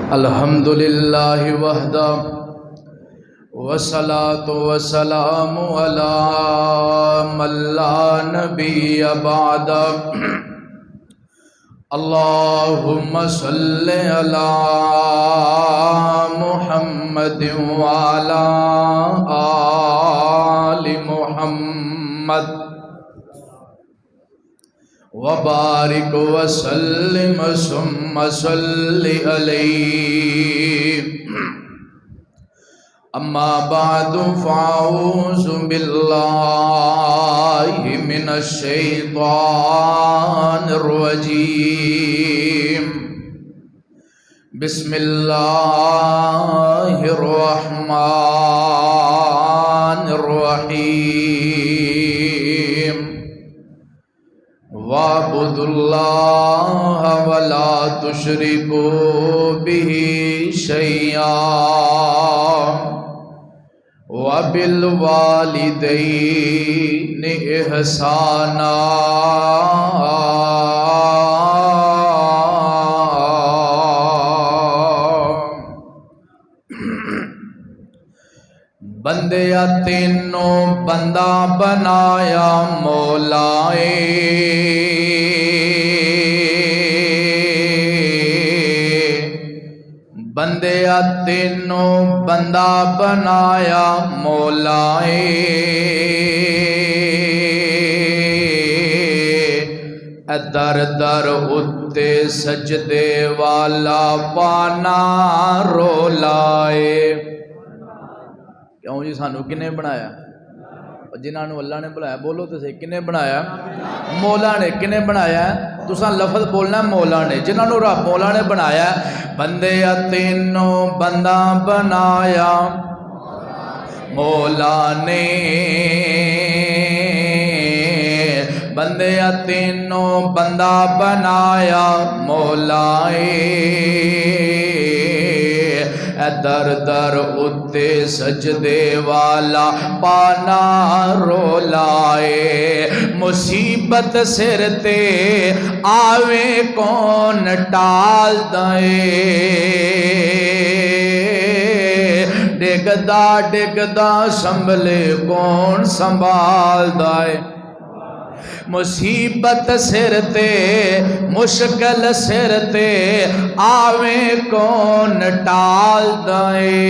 الحمدللہ وحدہ والصلاة والسلام علی من لا نبی بعد اللہم صل علی محمد وعلی آل محمد وبارک وسلم ثم صل علیہ اما بعد فاعوذ باللہ من الشیطان الرجیم بسم اللہ الرحمن الرحیم وَاعْبُدُوا اللَّهَ وَلَا تُشْرِكُوا بِهِ شَيْئًا وَبِالْوَالِدَيْنِ إِحْسَانًا بندیا تینوں بندہ بنایا مولائے بندیا تینوں بندہ بنایا مولائے در در اتے سجدے والا پانا رولائے کیوں جی سانو کنے بنایا جنہاں نو اللہ نے بنایا بولو تو صحیح کنے بنایا مولا نے کنے بنایا تساں لفظ بولنا مولا نے جنہاں نو رب مولا نے بنایا بندے تینوں بندہ بنایا مولا نے بندے تینوں بندہ بنایا مولا در در اتے سجدے والا پانا رولائے مصیبت سر تے آوے کون ٹال دائے ڈگدا ڈگدا سنبھلے کون سنبھال دائے مصیبت سر تے مشکل سر تے آویں کون ٹال دائے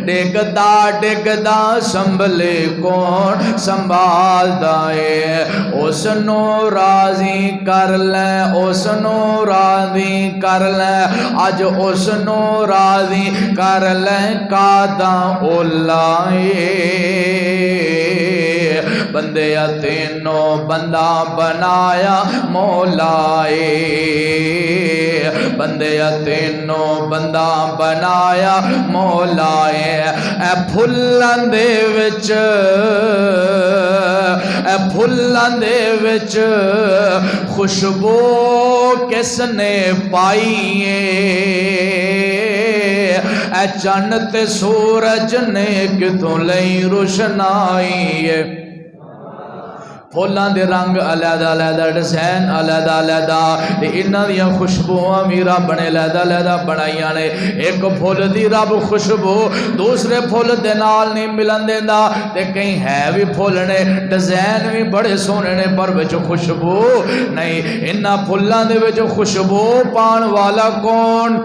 ڈگدا ڈگدا سنبھلے کون سنبھال دائے اس نو راضی کر لیں اس نو راضی کر لیں اج اس نو راضی کر لیں کاداں اولائے بندے تینوں بندہ بنایا مولائے بندے تینوں بندہ بنایا مولائے اے پھلاں دے وچ خوشبو کس نے پائی اے چن تے سورج نے کتوں لئی روشنائی پھولاں دے رنگ علیحدہ علیحدہ ڈیزائن علیحدہ علیحدہ انہاں دیاں خوشبوواں بھی رب نے علیحدہ علیحدہ بنائیاں نے ایک پھول دی رب خوشبو دوسرے پھول دے نال نہیں ملن دیندا تے کہیں ہے بھی پھول نے ڈیزائن بھی بڑے سونے نے پر وچ خوشبو نہیں انہاں پھولاں دے وچ خوشبو پان والا کون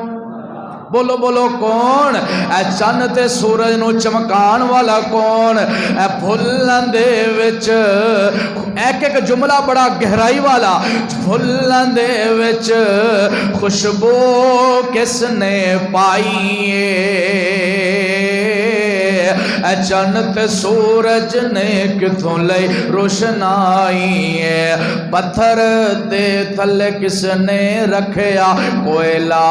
بولو بولو کون اے چن تے سورج نو چمکان والا کون اے پھلاں دے وچ ایک ایک جملہ بڑا گہرائی والا پھلاں دے وچ خوشبو کس نے پائی اے چن تے سورج نے کتھوں لئی روشنائی پتھر دے تھلے کس نے رکھیا کوئلہ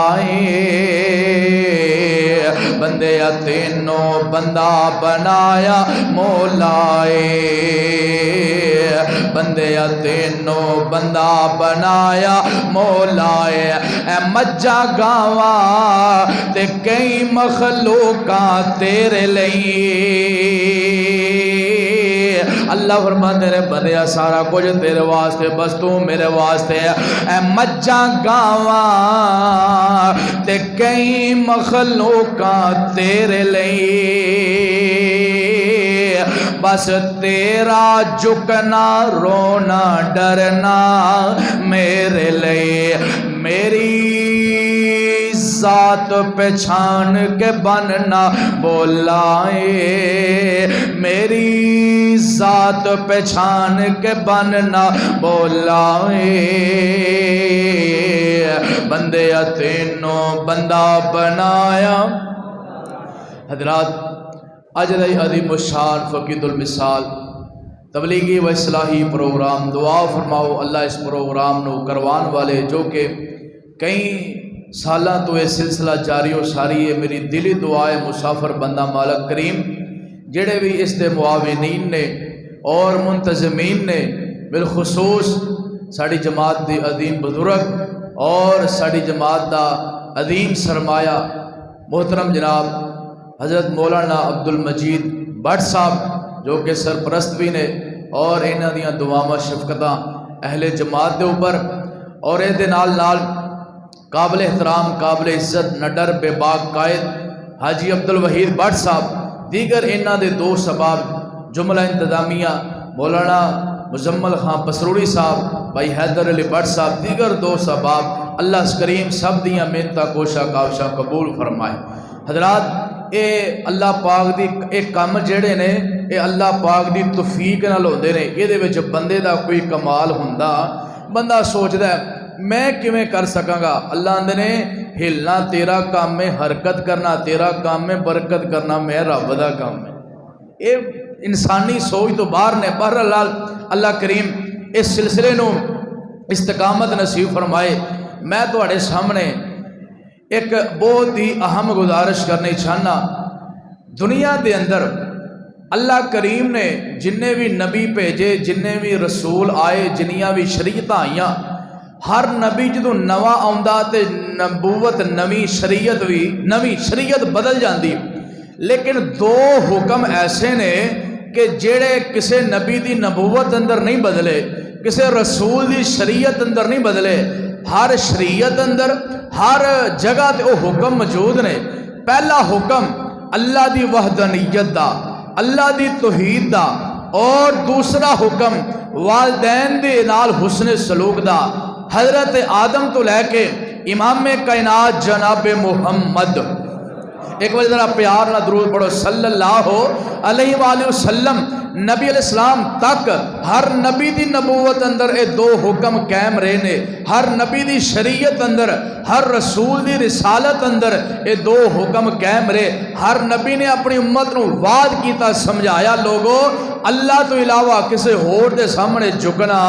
بندے تینوں بندہ بنایا مولائے بندے تینوں بندہ بنایا مولائے اے مجھا گاواں تے کئی مخلوقاں تیرے لئی اللہ فرماندے نے بندیا سارا کچھ تیرے واسطے بس تو میرے واسطے اے مجھاں گاواں تے کئی مخلوقاں تیرے لئی بس تیرا جھکنا رونا ڈرنا میرے لئے میری ذات پہچان کے بننا بولائے میری ذات پہچان کے بننا بولائے بندے تینوں بندہ بنایا حضرات اج دی عظیم الشان فقید المثال تبلیغی و اصلاحی پروگرام دعا فرماؤ اللہ اس پروگرام نو کروان والے جو کہ کئی سالاں تو یہ سلسلہ جاری و ساری ہے میری دلی دعا ہے مسافر بندہ مالک کریم جڑے بھی اس دے معاونین نے اور منتظمین نے بالخصوص ساڑی جماعت دی عظیم بزرگ اور ساڑی جماعت دا عظیم سرمایہ محترم جناب حضرت مولانا عبد المجید بٹ صاحب جو کہ سرپرست بھی نے اور انہاں دیاں دعاواں شفقتاں اہل جماعت دے اوپر اور اے دے نال قابل احترام قابل عزت نڈر بے باک قائد حاجی عبد الوحید بٹ صاحب دیگر انہاں دے دوست احباب جملہ انتظامیہ مولانا مزمل خان پسروڑی صاحب بھائی حیدر علی بٹ صاحب دیگر دوست احباب اللہ کریم سب دیاں محنتاں کوشاں کاوشاں قبول فرمائے حضرات اے اللہ پاک دی ایک کام جڑے نے اے اللہ پاک دی توفیق نال ہوندے نے یہ دے وچ بندے دا کوئی کمال ہوندا بندہ سوچدا ہے میں کیویں کر سکاں گا اللہ اندے نے ہلنا تیرا کام میں حرکت کرنا تیرا کام میں برکت کرنا میں رب دا کام ہے اے انسانی سوچ تو باہر نے بہرحال اللہ کریم اس سلسلے نو استقامت نصیب فرمائے میں تواڈے سامنے ایک بہت ہی اہم گزارش کرنی چاہنا دنیا دے اندر اللہ کریم نے جننے بھی نبی بھیجے جننے بھی رسول آئے جنیاں بھی شریعتاں آئیاں ہر نبی جدوں نواں آوندا تے نبوت نویں شریعت بھی نویں شریعت بدل جاندی لیکن دو حکم ایسے نے کہ جڑے کسے نبی دی نبوت اندر نہیں بدلے کسے رسول دی شریعت اندر نہیں بدلے ہر شریعت اندر ہر جگہ تے او حکم موجود نے پہلا حکم اللہ دی وحدانیت دا اللہ دی توحید دا اور دوسرا حکم والدین دے نال حسن سلوک دا حضرت آدم تو لے کے امام کائنات جناب محمد ایک وجہ ذرا پیار نہ درود پڑھو صلی اللہ علیہ وآلہ وسلم نبی علیہ السلام تک ہر نبی دی نبوت اندر اے دو حکم قائم رہے نے ہر نبی دی شریعت اندر ہر رسول دی رسالت اندر اے دو حکم قائم رہے ہر نبی نے اپنی امت نو وعد کیتا سمجھایا لوگو اللہ تو علاوہ کسی اور دے سامنے جھکنا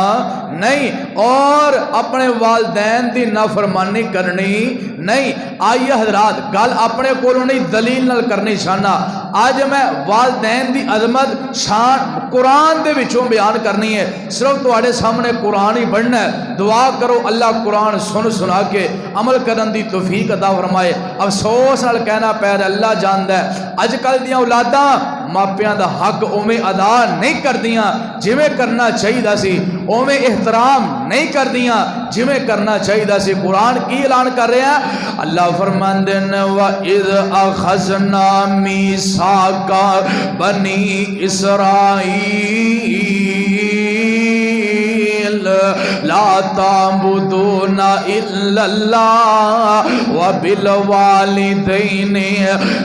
نہیں اور اپنے والدین دی نافرمانی کرنی نہیں آئیے حضرات گل اپنے کولوں نہیں دلیل نال کرنی چاہنا آج میں والدین دی عظمت شان قرآن دے وچوں بیان کرنی ہے صرف تواڈے سامنے قرآن ہی پڑھنا ہے دعا کرو اللہ قرآن سن سنا کے عمل کرن دی توفیق عطا فرمائے افسوس نال کہنا پے اللہ جاندا ہے اج کل دیاں اولاداں ماپیاں دا حق اوویں ادا نہیں کردیاں جویں کرنا چاہیدا سی اوویں احترام نہیں کردیاں جویں کرنا چاہیدا سی قرآن کی اعلان کر رہا ہے اللہ فرماندے نے وَإِذْ أَخَذْنَا مِيثَاقَ بَنِي إِسْرَائِيلَ لَا تَعْبُدُونَ إِلَّا اللَّهَ وَبِالْوَالِدَيْنِ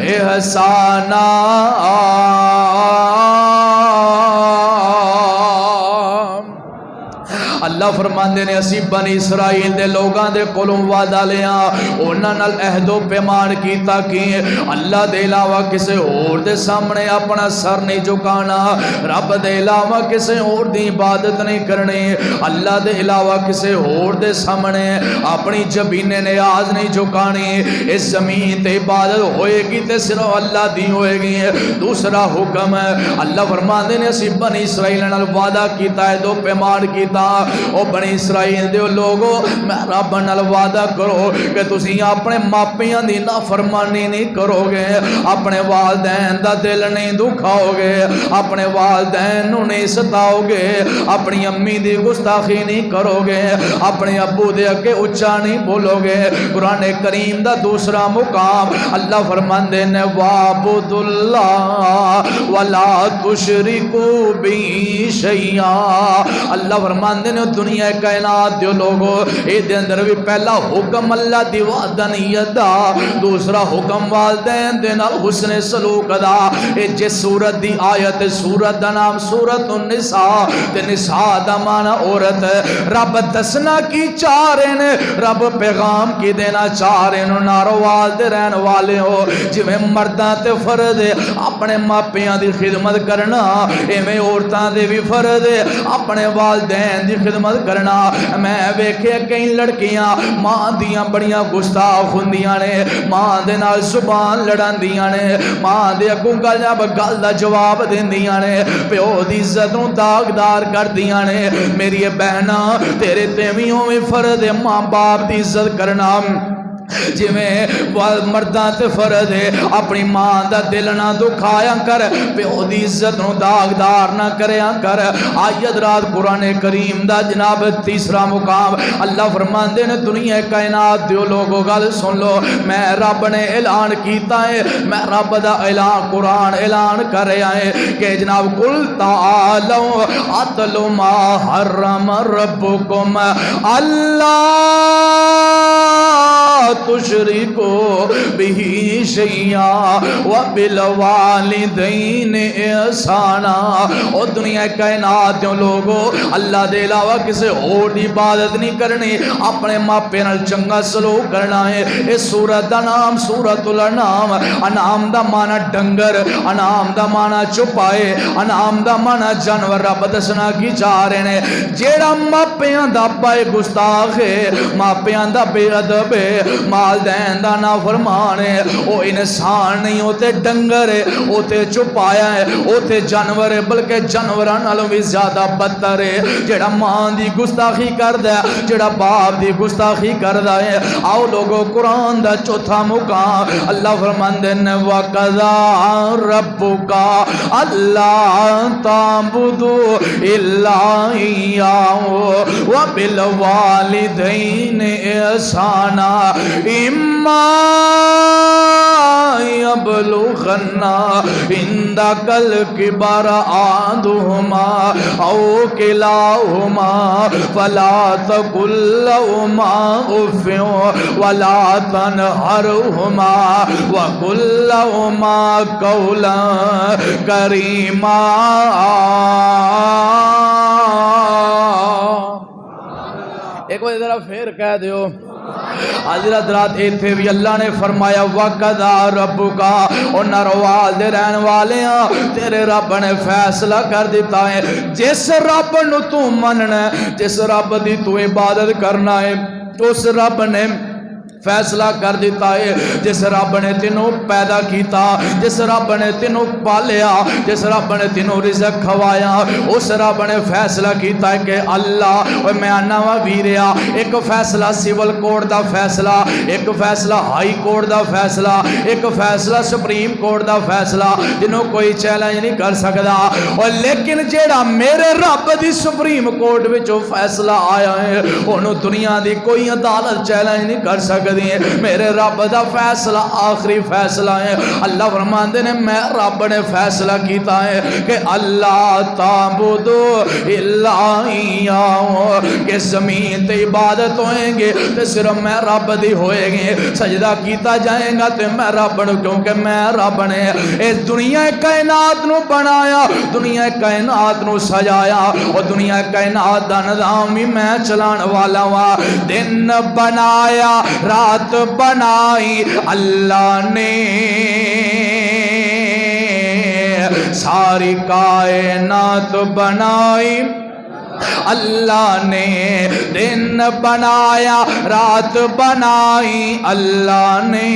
إِحْسَانًا اللہ فرماندے نے اسی بنی اسرائیل دے لوگاں دے کولوں وعدہ لیا انہاں نال عہد و پیمان کیتا کہ اللہ دے علاوہ کسے اور دے سامنے اپنا سر نہیں جھکانا رب دے علاوہ کسے اور دی عبادت نہیں کرنی اللہ دے علاوہ کسے اور دے سامنے اپنی جبین نیاز نہیں جھکانی اس زمین تے عبادت ہوئے گی تے صرف اللہ دی ہوئے گی دوسرا حکم ہے اللہ فرماندے نے اسی بنی اسرائیل نال وعدہ کیتا ہے دو پیمان کیتا او بنی اسرائیل دے لوگو میں رب نال وعدہ کرو کہ تسی اپنے ماپیاں دی نافرمانی نہیں کرو گے، اپنے والدین دا دل نہیں دکھاؤ گے، اپنے والدین نو نہیں ستاؤ گے، اپنی امی دی گستاخی نہیں کرو گے، اپنے ابو دے اگے اچھا نہیں بولو گے۔ قرآن کریم دا دوسرا مقام اللہ فرماندے نے وَعْبُدُ اللَّهَ وَلَا تُشْرِكُوا بِهِ شَيْئًا۔ اللہ فرماندے نے دنیا کائنات دے لوگو اے دے اندر بھی پہلا حکم اللہ دی وحدانیت دا، دوسرا حکم والدین دے نال حسن سلوک دا۔ اے جس سورت دی آیت سورت دا نام سورت النساء تے نساء دا معنی عورت، رب دسنا کی چاہ رہے نے، رب پیغام کی دینا چاہ رہے نے، ناروال دے رہن والے ہو جویں مرداں تے فرض ہے اپنے ماپیاں دی خدمت کرنا، ایویں عورتاں دے بھی فرض ہے اپنے والدین دی خدمت کرنا۔ میں ویکھے کئی لڑکیاں ماں دیاں بڑیاں گستاخ ہوندیاں نے، ماں دے نال زبان لڑاندیاں نے، ماں دے اگوں گل دا جواب دیندیاں نے، پیو دی عزت نوں داغدار کردیاں نے۔ میری بہنا تیرے تے وی اوویں فرض ہے ماں باپ دی عزت کرنا، جی میں مرداں تے فرض ہے اپنی ماں دا دل نہ دکھایا کر، پیو دی عزت نو داغدار نہ کریا کر۔ آیت رات قرآن کریم دا جناب تیسرا مقام اللہ فرماندے نے دنیا کائنات دیو لوگو گل سن لو، میں رب نے اعلان کیتا ہے، میں رب دا اعلان قرآن اعلان کر رہا ہے کہ جناب قل تعالوا اتلوا ما حرم ربکم اللہ تشرکوا بہ شیئا وبالوالدین احسانا۔ اور دنیا کائنات دے لوگو اللہ دے علاوہ کسی اور دی عبادت نہیں کرنی، اپنے ماپے نال چنگا سلوک کرنا ہے۔ اس سورت دا نام سورت الانعام، انعام دا معنی ڈنگر، انعام دا معنی چپائے، انعام دا معنی جانور۔ رب دسنا کی چاہ رہے نے جیڑا ماپیاں دا پائے گستاخ ہے، ماپیاں دا بے ادب ہے، والدین دا نافرمان ہے، او انسان نہیں ہوتے ڈنگر ہے، ہوتے چپایا ہے، ہوتے جانور ہے، بلکہ جانوراں نالوں بھی زیادہ بدتر ہے۔ جڑا ماں دی گستاخی کردا ہے، جڑا باپ دی گستاخی کردا ہے۔ آؤ لوگو قرآن دا چوتھا مقام اللہ فرماندے نے وَقَضَىٰ رَبُّكَ أَلَّا تَعْبُدُوا إِلَّا إِيَّاهُ وَبِالْوَالِدَيْنِ إِحْسَانًا إِمَّا يَبْلُغَنَّ عِندَكَ الْكِبَرَ أَحَدُهُمَا أَوْ كِلَاهُمَا فَلَا تَقُل لَّهُمَا أُفٍّ وَلَا تَنْهَرْهُمَا وَقُل لَّهُمَا قَوْلًا كَرِيمًا۔ ایک بار ذرا پھر کہہ دیو حضرت رات ایتھے بھی اللہ نے فرمایا وَقَضَىٰ رَبُّكَ، اور نروال دے رہن والے ہیں تیرے رب نے فیصلہ کر دیتا ہے، جس رب نو تو مننا ہے، جس رب دی تو عبادت کرنا ہے، اس رب نے فیصلہ کر دیتا ہے۔ جس رب نے تینوں پیدا کیتا، جس رب نے تینوں پالیا، جس رب نے تینوں رزق کھوایا، اس رب نے فیصلہ کیتا ہے کہ اللہ اور میں آنا وا ویریا، ایک فیصلہ سیول کورٹ دا فیصلہ، ایک فیصلہ ہائی کورٹ دا فیصلہ، ایک فیصلہ سپریم کورٹ دا فیصلہ جنہوں کوئی چیلنج نہیں کر سکتا، اور لیکن جیڑا میرے رب دی سپریم کورٹ میں جو فیصلہ آیا ہے انہوں دنیا دی کوئی عدالت چیلنج نہیں کر سکتا۔ میرے رب دا فیصلہ آخری فیصلہ ہے۔ اللہ فرماندے نے میں رب نے فیصلہ کیتا ہے کہ اللہ تعبدو الا ایاہ، کہ زمین تے عبادت ہوئیں گے تے صرف میں رب دی ہوئیں گے، سجدہ کیتا جائیں گا تے میں رب نو، کیونکہ میں رب نے اس دنیا کائنات نو بنایا، دنیا کائنات نو سجایا، اور دنیا کائنات دا نظام بھی میں چلان والا وا۔ دن بنایا رات بنائی اللہ نے، ساری کائنات بنائی اللہ نے، دن بنایا رات بنائی اللہ نے،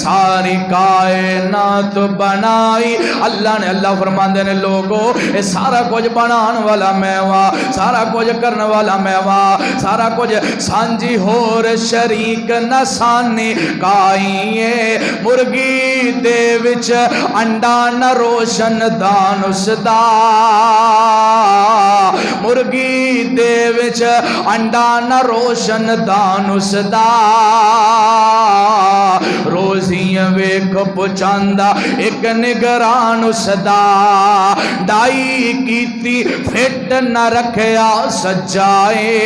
ساری کائنات بنائی اللہ نے. اللہ فرماندے نے لوگو اے سارا کچھ بنان والا میں وا, سارا کچھ کرنے والا میں وا, سارا کچھ سانجی ہور شریک نسانی کائیے. مرگی دے وچ انڈا نہ روشن دان اس دا, مرگی دے وچ انڈا نہ روشن دان اس دا. روزیاں ویکھ پچاندا ایک نگران اس دا. ڈائی کیتی فٹ نہ رکھیا سجائے,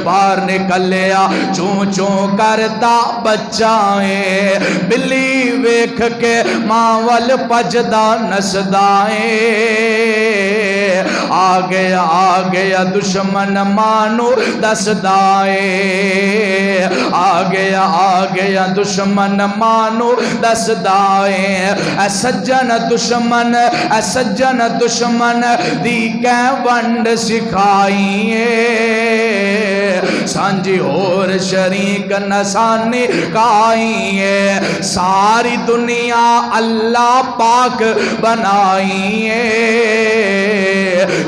باہر نکلیا چوں چوں کرتا بچائے. بلی ویکھ کے ماں ول پجدا نسدائے. آ گیا دشمن مانو دسدائے. آ گیا دشمن مانو دسدائے. اے سجن دشمن دی کہ ونڈ سکھائیے. سانجی اور شریک نسانی کائیے. ساری دنیا اللہ پاک بنائیے.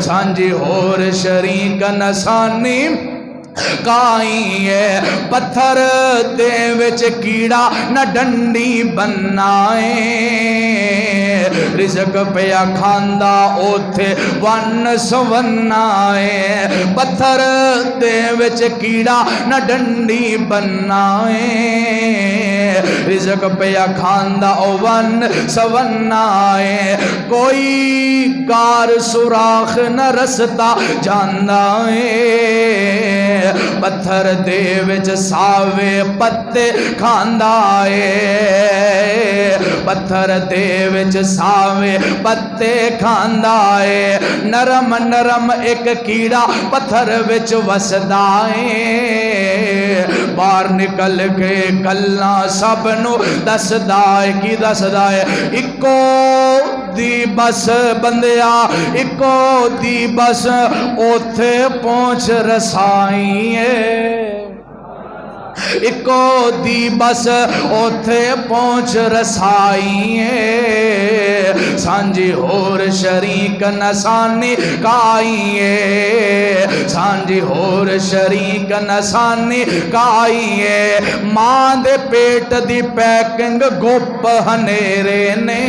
سانجی اور شریک نسانی کائیے. پتھر دے وچ کیڑا نہ ڈنڈی بنائے. رزق پیا کھاندا اوتھے ون سونائے. پتھر دے وچ کیڑا نہ ڈنڈی بنائے. رزق پیا کھاندا او ون سونائے. کوئی کار سوراخ نہ رستا جاندا ہے. پتھر دے وچ ساوے پتے کھاندا ہے. پتھر دے وچ ساوے پتے کھاندا ہے. نرم نرم ایک کیڑا پتھر وچ وسدا ہے. باہر نکل کے گلاں سب نو دسدا ہے. کی دسدا ہے؟ اکو دی بس بندیا اکو دی بس اوتھے پہنچ رسائیے. اکو دی بس اوتھے پہنچ رسائیے. سانجی ہور شریک نسانی کائیے. سانجی ہور شریک نسانی کائیے. ماں دے پیٹ دی پیکنگ گپ ہنیرے نے.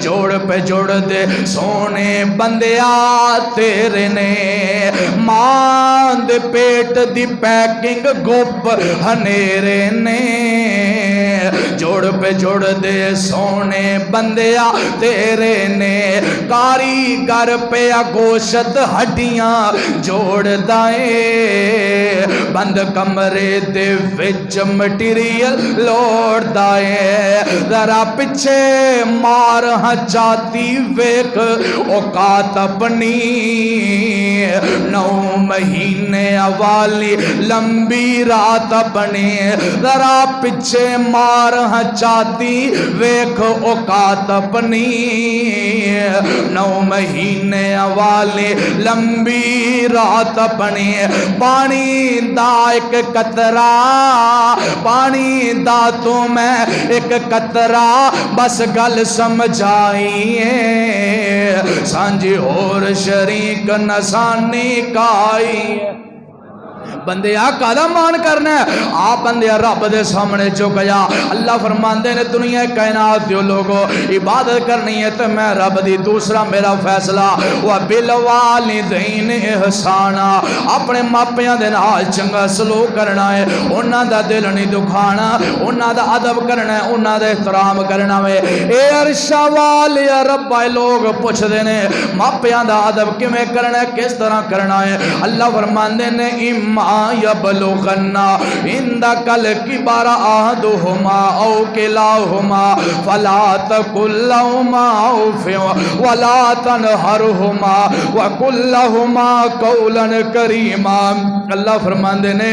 جوڑ پہ جوڑ دے سونے بندیا تیرے نے. ماں دے پیٹ دی پیکنگ گپ ہنیرے نے. جوڑ پہ جوڑ دے سونے بندیا تیرے نے. کاریگر پہ گوشت ہڈیاں جوڑ دائے. بند کمرے دے وچ مٹیریل لوڑ دائے. ذرا پچھے مار ہاں چاہتی ویک اوقات اپنی. 9 مہینے والی لمبی رات اپنی. ذرا پچھے مار ہاں چاہتی ویک اوقات اپنی. 9 مہینے والی لمبی رات اپنی. پانی دا ایک قطرہ, پانی دا تو میں ایک قطرہ بس گل سمجھائیے. سانجی اور شریک نسانی کائیے. بندے آقا دا مان کرنا ہے. آپ بندے رب دے سامنے چک جا. اللہ فرماندے نے دنیا کائنات دیو لوگو عبادت کرنی ہے تو میں رب دی. دوسرا میرا فیصلہ وَبِالْوَالِدَيْنِ احسانا. اپنے ماپیاں دے نال چنگا سلوک کرنا ہے. انہاں دا دل نہیں دکھانا. انہاں دا ادب کرنا ہے. انہاں دا احترام کرنا ہے. اے عرشا والے رب آئے لوگ پوچھ دینے ماپیاں دا ادب کیویں کرنا ہے, کس طرح کرنا ہے. اللہ فرماندے نے اما یبلغنا عندک الکبر احدہما او کلاہما فلا تقل لہما اف ولا تنہرہما وقل لہما قولا کریما. اللہ فرماندے نے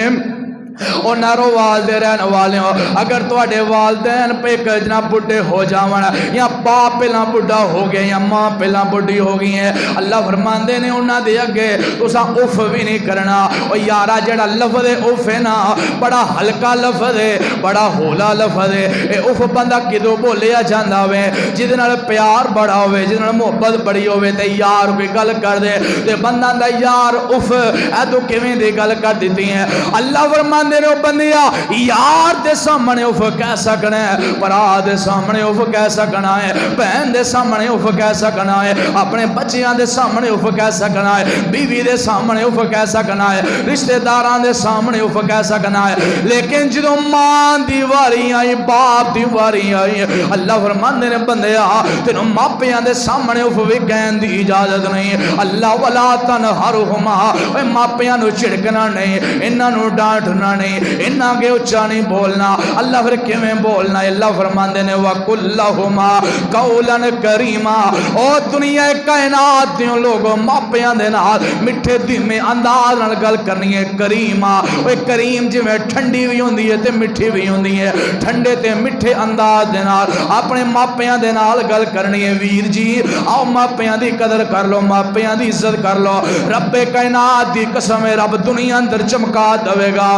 او نارو والدے رہن والے ہو اگر تواڈے والدین پہ جناب بڈھے ہو جاون یا باپ پہلا بڈھا ہو گیا یا ماں پہلا بڈھی ہو گئی ہے اللہ فرماندے نے انہاں دے اگے تساں اف بھی نہیں کرنا او یارا جڑا لفظ اف ہے نا بڑا ہلکا لفظ ہے بڑا ہولا لفظ ہے اے اف بندہ کدو بولیا جاندا ہوے جس نال پیار بڑا ہوے جس نال محبت بڑی ہوے تے یار کوئی گل کر دے تے بندہ دا یار اف اے تو کیویں دی گل کر دتی ہے اللہ فرماندے نے بندیا یار دے سامنے اف کہہ سکنا ہے برا دے سامنے اف کہہ سکنا ہے بہن دے سامنے اف کہہ سکنا ہے اپنے بچیاں دے سامنے اف کہہ سکنا ہے بیوی دے سامنے اف کہہ سکنا ہے رشتہ داراں دے سامنے اف کہہ سکنا ہے لیکن جدوں ماں دی واری آئی باپ دی واری آئی اللہ فرماندے نے بندیا تینوں ماپیاں دے سامنے اف وی کہن دی اجازت نہیں اللہ ولا تنہرہما اے ماپیاں نو چھڑکنا نہیں انہاں نو ڈانٹنا نہیں انہاں کے اچھا نہیں بولنا اللہ پھر کیویں بولنا اللہ فرماندے نے وَقُلْ لَهُمَا قَوْلًا كَرِيمًا او دنیا کائنات دیوں لوگوں ماپیاں دے نال مٹھے دھیمے انداز نال گل کرنی ہے کریما اوے کریم جویں ٹھنڈی وی ہوندی ہے تے مٹھی وی ہوندی ہے ٹھنڈے تے مٹھے انداز دے نال اپنے ماپیاں دے نال گل کرنی ہے ویر جی آؤ ماپیاں دی قدر کر لو ماپیاں دی عزت کر لو رب کائنات دی قسم ہے رب دنیا اندر چمکا دے گا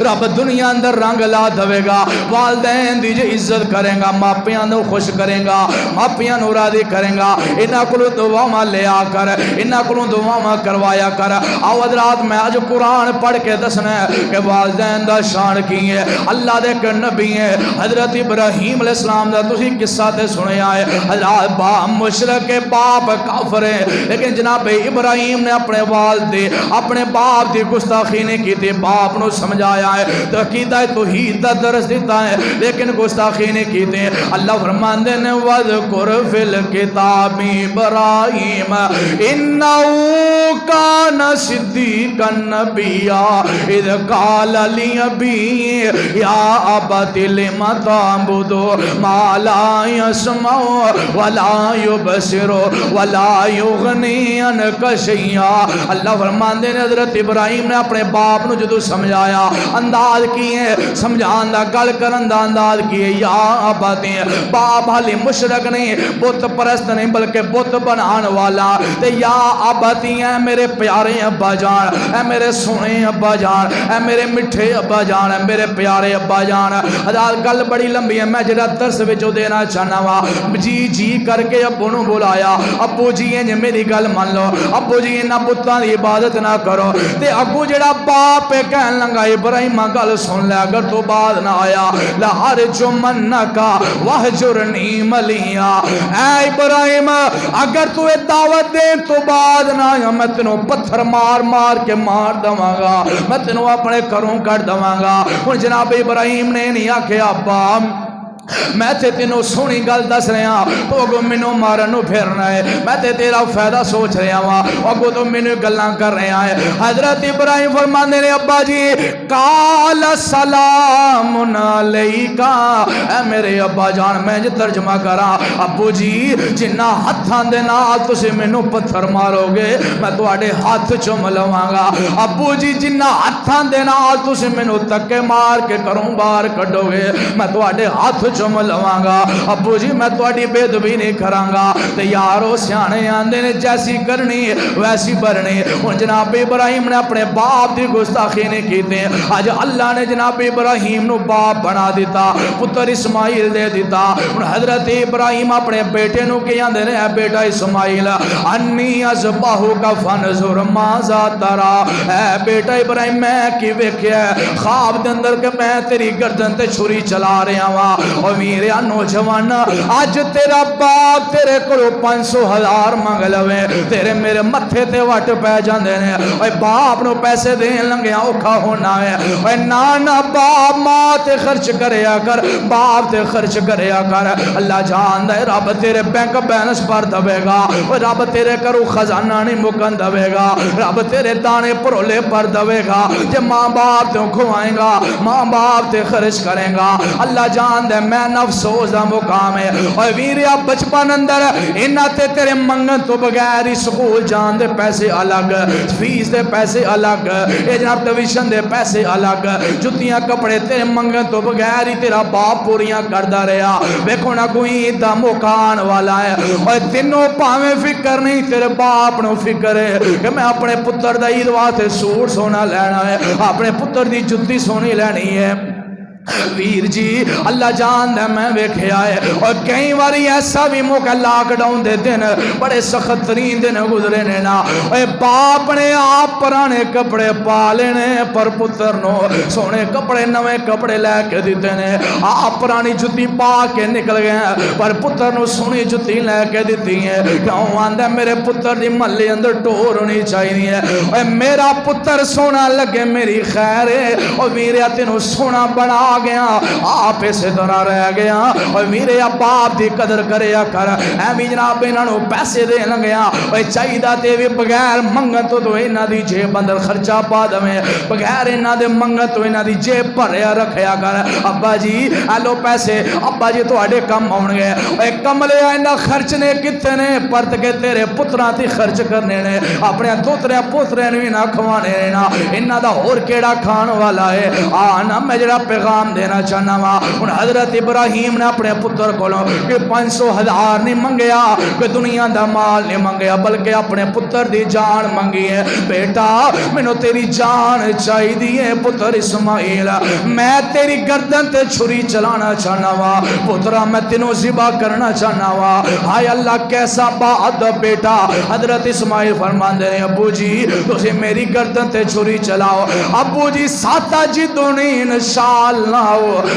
رب دنیا اندر رنگ لا دے گا والدین دی جو عزت کریں گا ماپیاں نو خوش کریں گا ماپیاں نو راضی کریں گا انہاں کولوں دعاواں لیا کر انہاں کولوں دعاواں کروایا کر آؤ حضرات میں اج قرآن پڑھ کے دسنا ہے کہ والدین دا شان کی ہے اللہ دے ایک نبی ہے حضرت ابراہیم علیہ السلام دا تسی قصہ تے سنیا ہے حضرات باپ مشرک باپ کافر ہے لیکن جناب ابراہیم نے اپنے والد اپنے باپ دی گستاخی نہیں کی تھی باپ نو سمجھ آیا ہے تو عقیدہ توحید دا درس دیتا ہے لیکن گستاخی نے کیتے ہیں اللہ فرماندے نے وَذْكُرْ فِي الْكِتَابِ إِبْرَاهِيمَ إِنَّهُ كَانَ صِدِّيقًا نَبِيًّا إِذْ قَالَ لِأَبِيهِ يَا أَبَتِ لِمَ تَعْبُدُ مَا لَا يَسْمَعُ وَلَا يُبْصِرُ وَلَا يُغْنِي عَنْكَ شَيْئًا اللہ فرماندے نے حضرت ابراہیم نے اپنے باپ نو جدو سمجھایا انداز کیے سمجھان دا گل کرن دا انداز کیے یا آبادی باپ حالی مشرک نہیں بت پرست نہیں بلکہ بت بنان والا تے یا آبادی اے میرے پیارے ابا جان اے میرے سونے ابا جان اے میرے مٹھے ابا جان اے میرے پیارے ابا جان حضرات گل بڑی لمبی ہے میں جڑا درس وچوں دینا چاہنا وا جی جی کر کے ابو نو بلایا ابو جی یہ میری گل مان لو ابو جی انہاں بتاں دی عبادت نہ کرو تے ابو جڑا باپ کہن لگا ابراہیم گل سن لے اگر تو بعد نہ آیا لَأَرْجُمَنَّكَ وَاهْجُرْنِي مَلِيًّا اے ابراہیم اگر تو دعوت دے تو بعد نہ آیا میں تینوں پتھر مار مار کے مار دواں گا میں تینوں اپنے گھروں کڈ دواں گا ہن جناب ابراہیم نے نہیں آکھیا ابا میں تے تینوں سونی گل دس رہا تو اگو مینوں مارن پھرنا ہے میں تے تیرا فائدہ سوچ رہا ہاں اگو تو مینوں گلاں کر رہا ہے حضرت ابراہیم فرماندے نے ابا جی قال سلام علیکا اے میرے ابا جان میں جو ترجمہ کرا ابو جی جنہ ہتھاں دے نال تسی مینوں پتھر مارو گے میں تواڈے ہاتھ چوم لواں گا ابو جی جنہ ہتھاں دے نال تسی مینوں تکے مار کے کروں باہر کڈو گے میں تواڈے ہاتھ چوم لواں گا ابو جی میں تواڈی بے ادبی نہیں کراں گا تے یارو سیانے آندے نے جیسی کرنی ویسی برنی ہن جناب ابراہیم نے اپنے باپ دی گستاخی نہیں کیتے اج اللہ نے جناب ابراہیم نو باپ بنا دیتا پتر اسماعیل دے دیتا ہن حضرت ابراہیم اپنے بیٹے نو کہ آندے نے اے بیٹا اسماعیل انی اذبحک فانظر ماذا ترى اے بیٹا ابراہیم میں کی ویکھیا خواب دے اندر کہ میں تیری گردن تے چھری چلا رہا وا او میرے نوجوان اج تیرا باپ تیرے کولو 500,000 منگ لوے تیرے میرے متھے تے وٹ پے جاندے نے اوے باپ نو پیسے دین لنگیا اوکھا ہونا ہے اوے نانا باپ ماں تے خرچ کریا کر باپ تے خرچ کریا کر اللہ جاندا ہے رب تیرے بینک بیلنس بھر دے گا اوے رب تیرے کرو خزانہ نہیں مکن دے گا رب تیرے دانے پرولے بھر دے گا جے ماں باپ تے کھوائے گا ماں باپ تے خرچ کرے گا اللہ جاندا ہے میں نہ افسوس دا مقام ہے اور ویریا بچپن اندر انہاں تے تیرے منگن تو بغیر ہی سکول جان دے پیسے الگ فیس دے پیسے الگ اے جناب ٹیوشن دے پیسے الگ جتیاں کپڑے تیرے منگن تو بغیر ہی تیرا باپ پوریاں کردا رہا ویکھو نہ کوئی دا مکان والا ہے اور تینوں پاویں فکر نہیں تیرے باپ نو فکر ہے کہ میں اپنے پتر دا عید واسطے سوٹ سونا لینا ہے اپنے پتر دی جُتی سونی لینی ہے ویر جی اللہ جان دے میں ویکھیا ہے اور کئی باری ایسا بھی موقع لاک ڈاؤن دے دن بڑے سخت ترین دن گزرے نے نا اے باپ نے آپ پرانے کپڑے پا لینے پر پتر نو سونے کپڑے نوے کپڑے لے کے دیتے نے آپ پرانی جُتی پا کے نکل گئے ہیں پر پتر نو سونی جُتی لے کے دیتی ہیں کیوں آندہ میرے پتر دی محلے اندر ٹور ہونی چاہیے اے میرا پتر سونا لگے میری خیر ہے اور میرے تینوں سونا بنا گیا آپ اسے طرح رہ گیا اور میرے باپ دی قدر کریا کر ایمی جناب انہاں نو پیسے دے لگیا اور چاہیدہ تے بھی بغیر منگت تو انہاں دی جیب اندر خرچہ پا دمیں بغیر انہاں دے منگت تو انہاں دی جیب بھریا رکھیا کر ابا جی ایلو پیسے ابا جی تو اڈے کم آن گئے اور کملے انہاں خرچ نے کتنے پرت کے تیرے پتران تی خرچ کرنے نے اپنے دوترے پترے نوی نہ کھوانے نا انہاں دا اور کیڑا کھان والا ہے آنا میں جڑا پیغام دینا چاہنا وا ان حضرت ابراہیم نے اپنے پتر کو کہ 500,000 نہیں منگیا کہ دنیا دا مال نہیں منگیا بلکہ اپنے پتر دی جان منگی ہے بیٹا میں نے تیری جان چاہی دی ہے پتر اسماعیل میں تیری گردن تے چھری چلانا چاہنا وا پترہ میں تینوں ذبح کرنا چاہنا وا ہائے اللہ کیسا بات بیٹا حضرت اسماعیل فرمان دے رہے ابو جی تُسے میری گردن تے چھری چلاؤ ابو جی ساتا جی دونین شال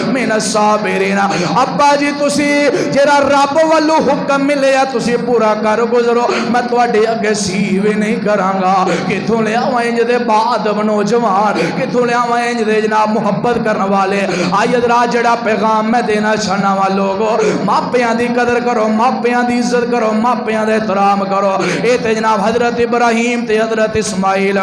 من الصابرین ابا جی تسی جیرا رب والو حکم ملے یا تسی پورا کر گزرو میں توڑے اگے سیوے نہیں کرانگا کتوں لے آوائیں جدے بعد نوجوان کتوں لے آوائیں جدے جناب محبت کرنے والے آیت را جڑا پیغام میں دینا چاہنا والوگو ماپیاں دی قدر کرو ماپیاں دی عزت کرو ماپیاں دے احترام کرو اے تے جناب حضرت ابراہیم تے حضرت اسماعیل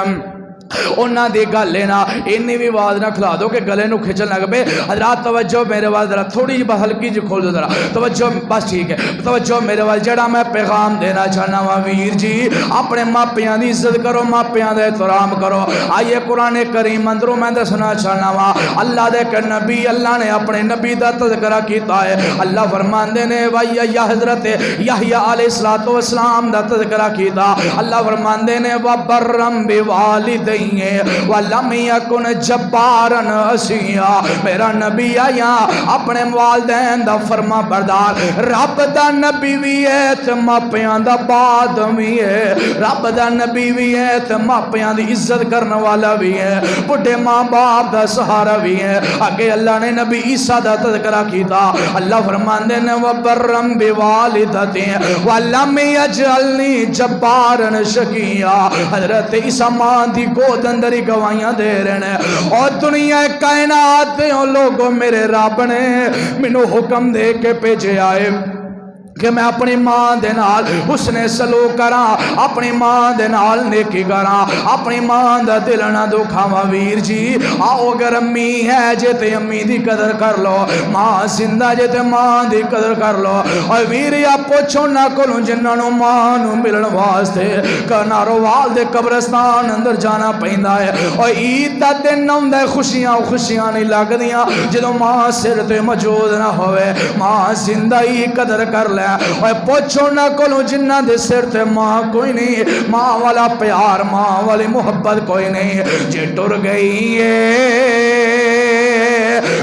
انہاں دی گل لینا انہی بھی آواز نہ کھلا دو کہ گلے نو کھچن لگ پے حضرات توجہ میرے وال ذرا تھوڑی جی ہلکی جی کھول دو ذرا توجہ بس ٹھیک ہے توجہ میرے وال جڑا میں پیغام دینا چاہنا وا ویر جی اپنے ماپیاں دی عزت کرو ماپیاں دے احترام کرو آئیے قرآن کریم اندروں میں دسنا چاہنا وا اللہ دے کہ نبی اللہ نے اپنے نبی دا تذکرہ کیتا ہے اللہ فرماندے نے یا حضرت یحییٰ علیہ السلام دا تذکرہ کیتا اللہ فرماندے نے وبرم بوالدی وَلَمْ يَكُنْ جَبَّارًا عَصِيًّا میرا نبی آیا اپنے والدین دا فرما بردار رب دا نبی بھی ہے تے ماپیاں دا باد بھی ہے رب دا نبی بھی ہے تے ماپیاں دی عزت کرنے والا بھی ہے بڑھے ماں باپ دا سہارا بھی ہے آگے اللہ نے نبی عیسیٰ دا تذکرہ کیتا اللہ فرماندے نے وَبَرَّمْ بِوَالِدَتِهِ وَلَمْ يَجْعَلْنِي جَبَّارًا شَقِيًّا حضرت عیسیٰ ماں دی گود اندر ہی گواہیاں دے رہے ہیں اور دنیا کائنات لوگوں میرے رب نے مینوں حکم دے کے بھیجے آئے کہ میں اپنی ماں دے نال حسن سلوک کراں اپنی ماں دے نال نیکی کراں اپنی ماں دا دل نہ دکھاواں ویر جی آؤ اگر امی ہے جے تے امی دی قدر کر لو ماں زندہ جے تے ماں دی قدر کر لو اور ویر یا پوچھو نہ کولوں جنہاں نوں ماں نوں ملن واسطے کنارو وال دے قبرستان اندر جانا پیندا ہے اور عید دا دن ہوندا ہے خوشیاں نہیں لگدیاں جدوں ماں سر تے موجود نہ ہوئے ماں زندہ ہی قدر کر لے اور پوچھو نہ کولو جنہ دے سر تے ماں کوئی نہیں ماں والا پیار ماں والی محبت کوئی نہیں جے ٹر گئی ہے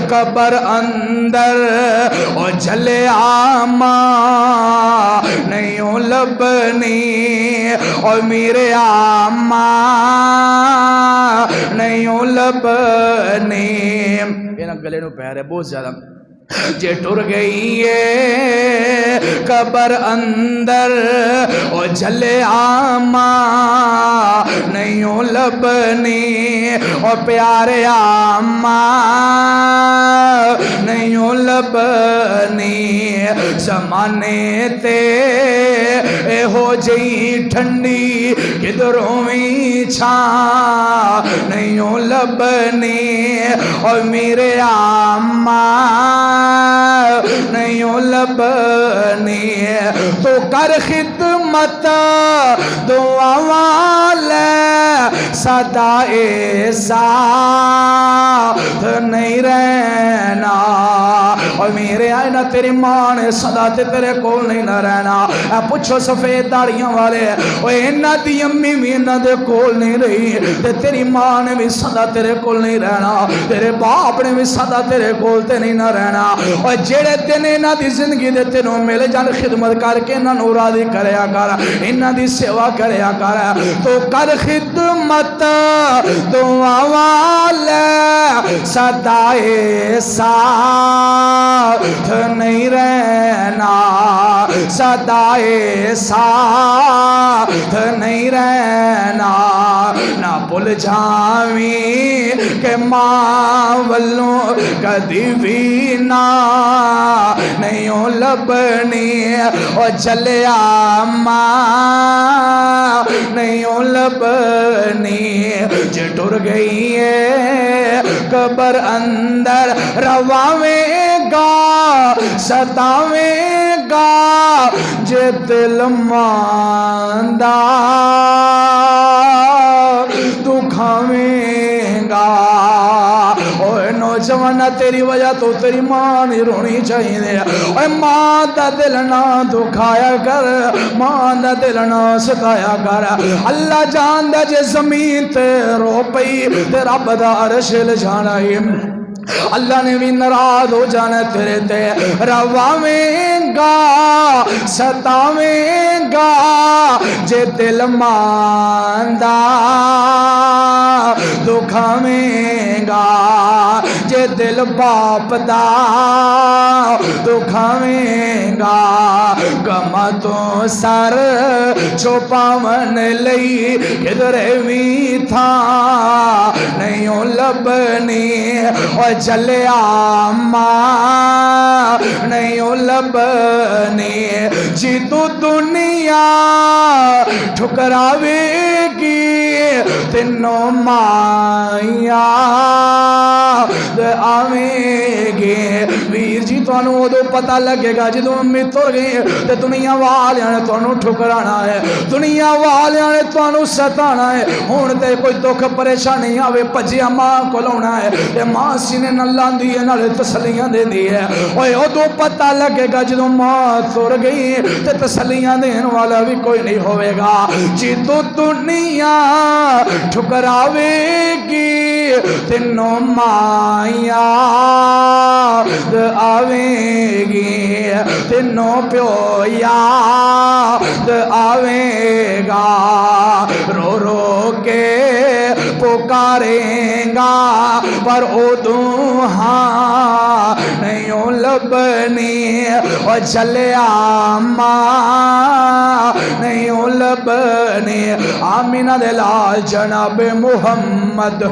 قبر اندر اور جلے آماں نہیں لبنی اور میرے آماں نہیں لبنی یہ نا گلے نو پیر ہے بہت زیادہ جے ٹر گئی ہے قبر اندر او جلے آماں نہیں لبنی او پیارے آماں نہیں لبنی زمانے تے اے ہو جئی ٹھنڈی کدھروں بھی چھاں نہیں لبنی اور میرے آماں نہیں لبنی تو کر خدمت دعا والے صدا ساتھ نہیں رہنا اور میرے آئے نہ تیری ماں نے صدا تے تیرے کول نہیں نہ رہنا اے پوچھو سفید داڑیاں والے اوے انہاں دی امی بھی انہاں دے کول نہیں رہی تے تیری ماں نے بھی صدا تیرے کول نہیں رہنا تیرے باپ نے بھی صدا تیرے کول تے نہیں نہ رہنا اور جڑے دن انہاں دی زندگی دے تینوں مل جان خدمت کر کے انہاں نوں راضی کریا کر انہاں دی سیوا کریا کر تو کر خدمت دعا والے صدائے ساتھ نہیں رہنا صدائے ساتھ نہیں رہنا نہ بھول جاویں کہ ماں ولوں کدی بھی نہ نہیں لبنی اور چلیا ماں نہیں لبنی جے ٹر گئی ہے قبر اندر رواویں گا ستاویں گا جے دل ماندہ دکھاویں گا اوے نوجوان تیری وجہ تو تیری ماں نہیں رونی چاہیے اوے ماں دا دل نہ دکھایا کر ماں دا دل نہ ستایا کر اللہ جان دا جے زمین تے رو پئی تے رب دا عرش ہل جانا ہے اللہ نے بھی ناراض ہو جانا تیرے تے رواویں گا ستاویں گا جے دل ماندہ دکھاویں گا جے دل باپ دا دکھاویں گا گما تو سر چھپاون لئی کدھر بھی تھا نہیں لبنی اور چلیا ماں نہیں لبنی جی تو دنیا ٹھکراوے گی تینوں مایا آویں گے ویر جی تانوں ادو پتہ لگے گا جدوں امی تر گئی تے دنیا والیاں نے تانوں ٹھکرانا ہے دنیا والیاں نے تانوں ستانا ہے ہن تے کوئی دکھ پریشانی آوے بھجیا ماں کول آنا ہے تے ماں سینے نال لاندی ہے نال تسلیاں دیندی ہے اوے ادو پتہ لگے گا جدوں ماں تر گئی تے تسلیاں دین والا بھی کوئی نہیں ہوے گا جدوں دنیا ٹھکراوے گی تینوں مایا آویں گی تینوں پیو یاد آویں گا رو رو کے پکاریں گا پر ادوں ہاں نہیں لبنی اور چلیا ماں نہیں لبنی آمینہ دے لال جناب محمد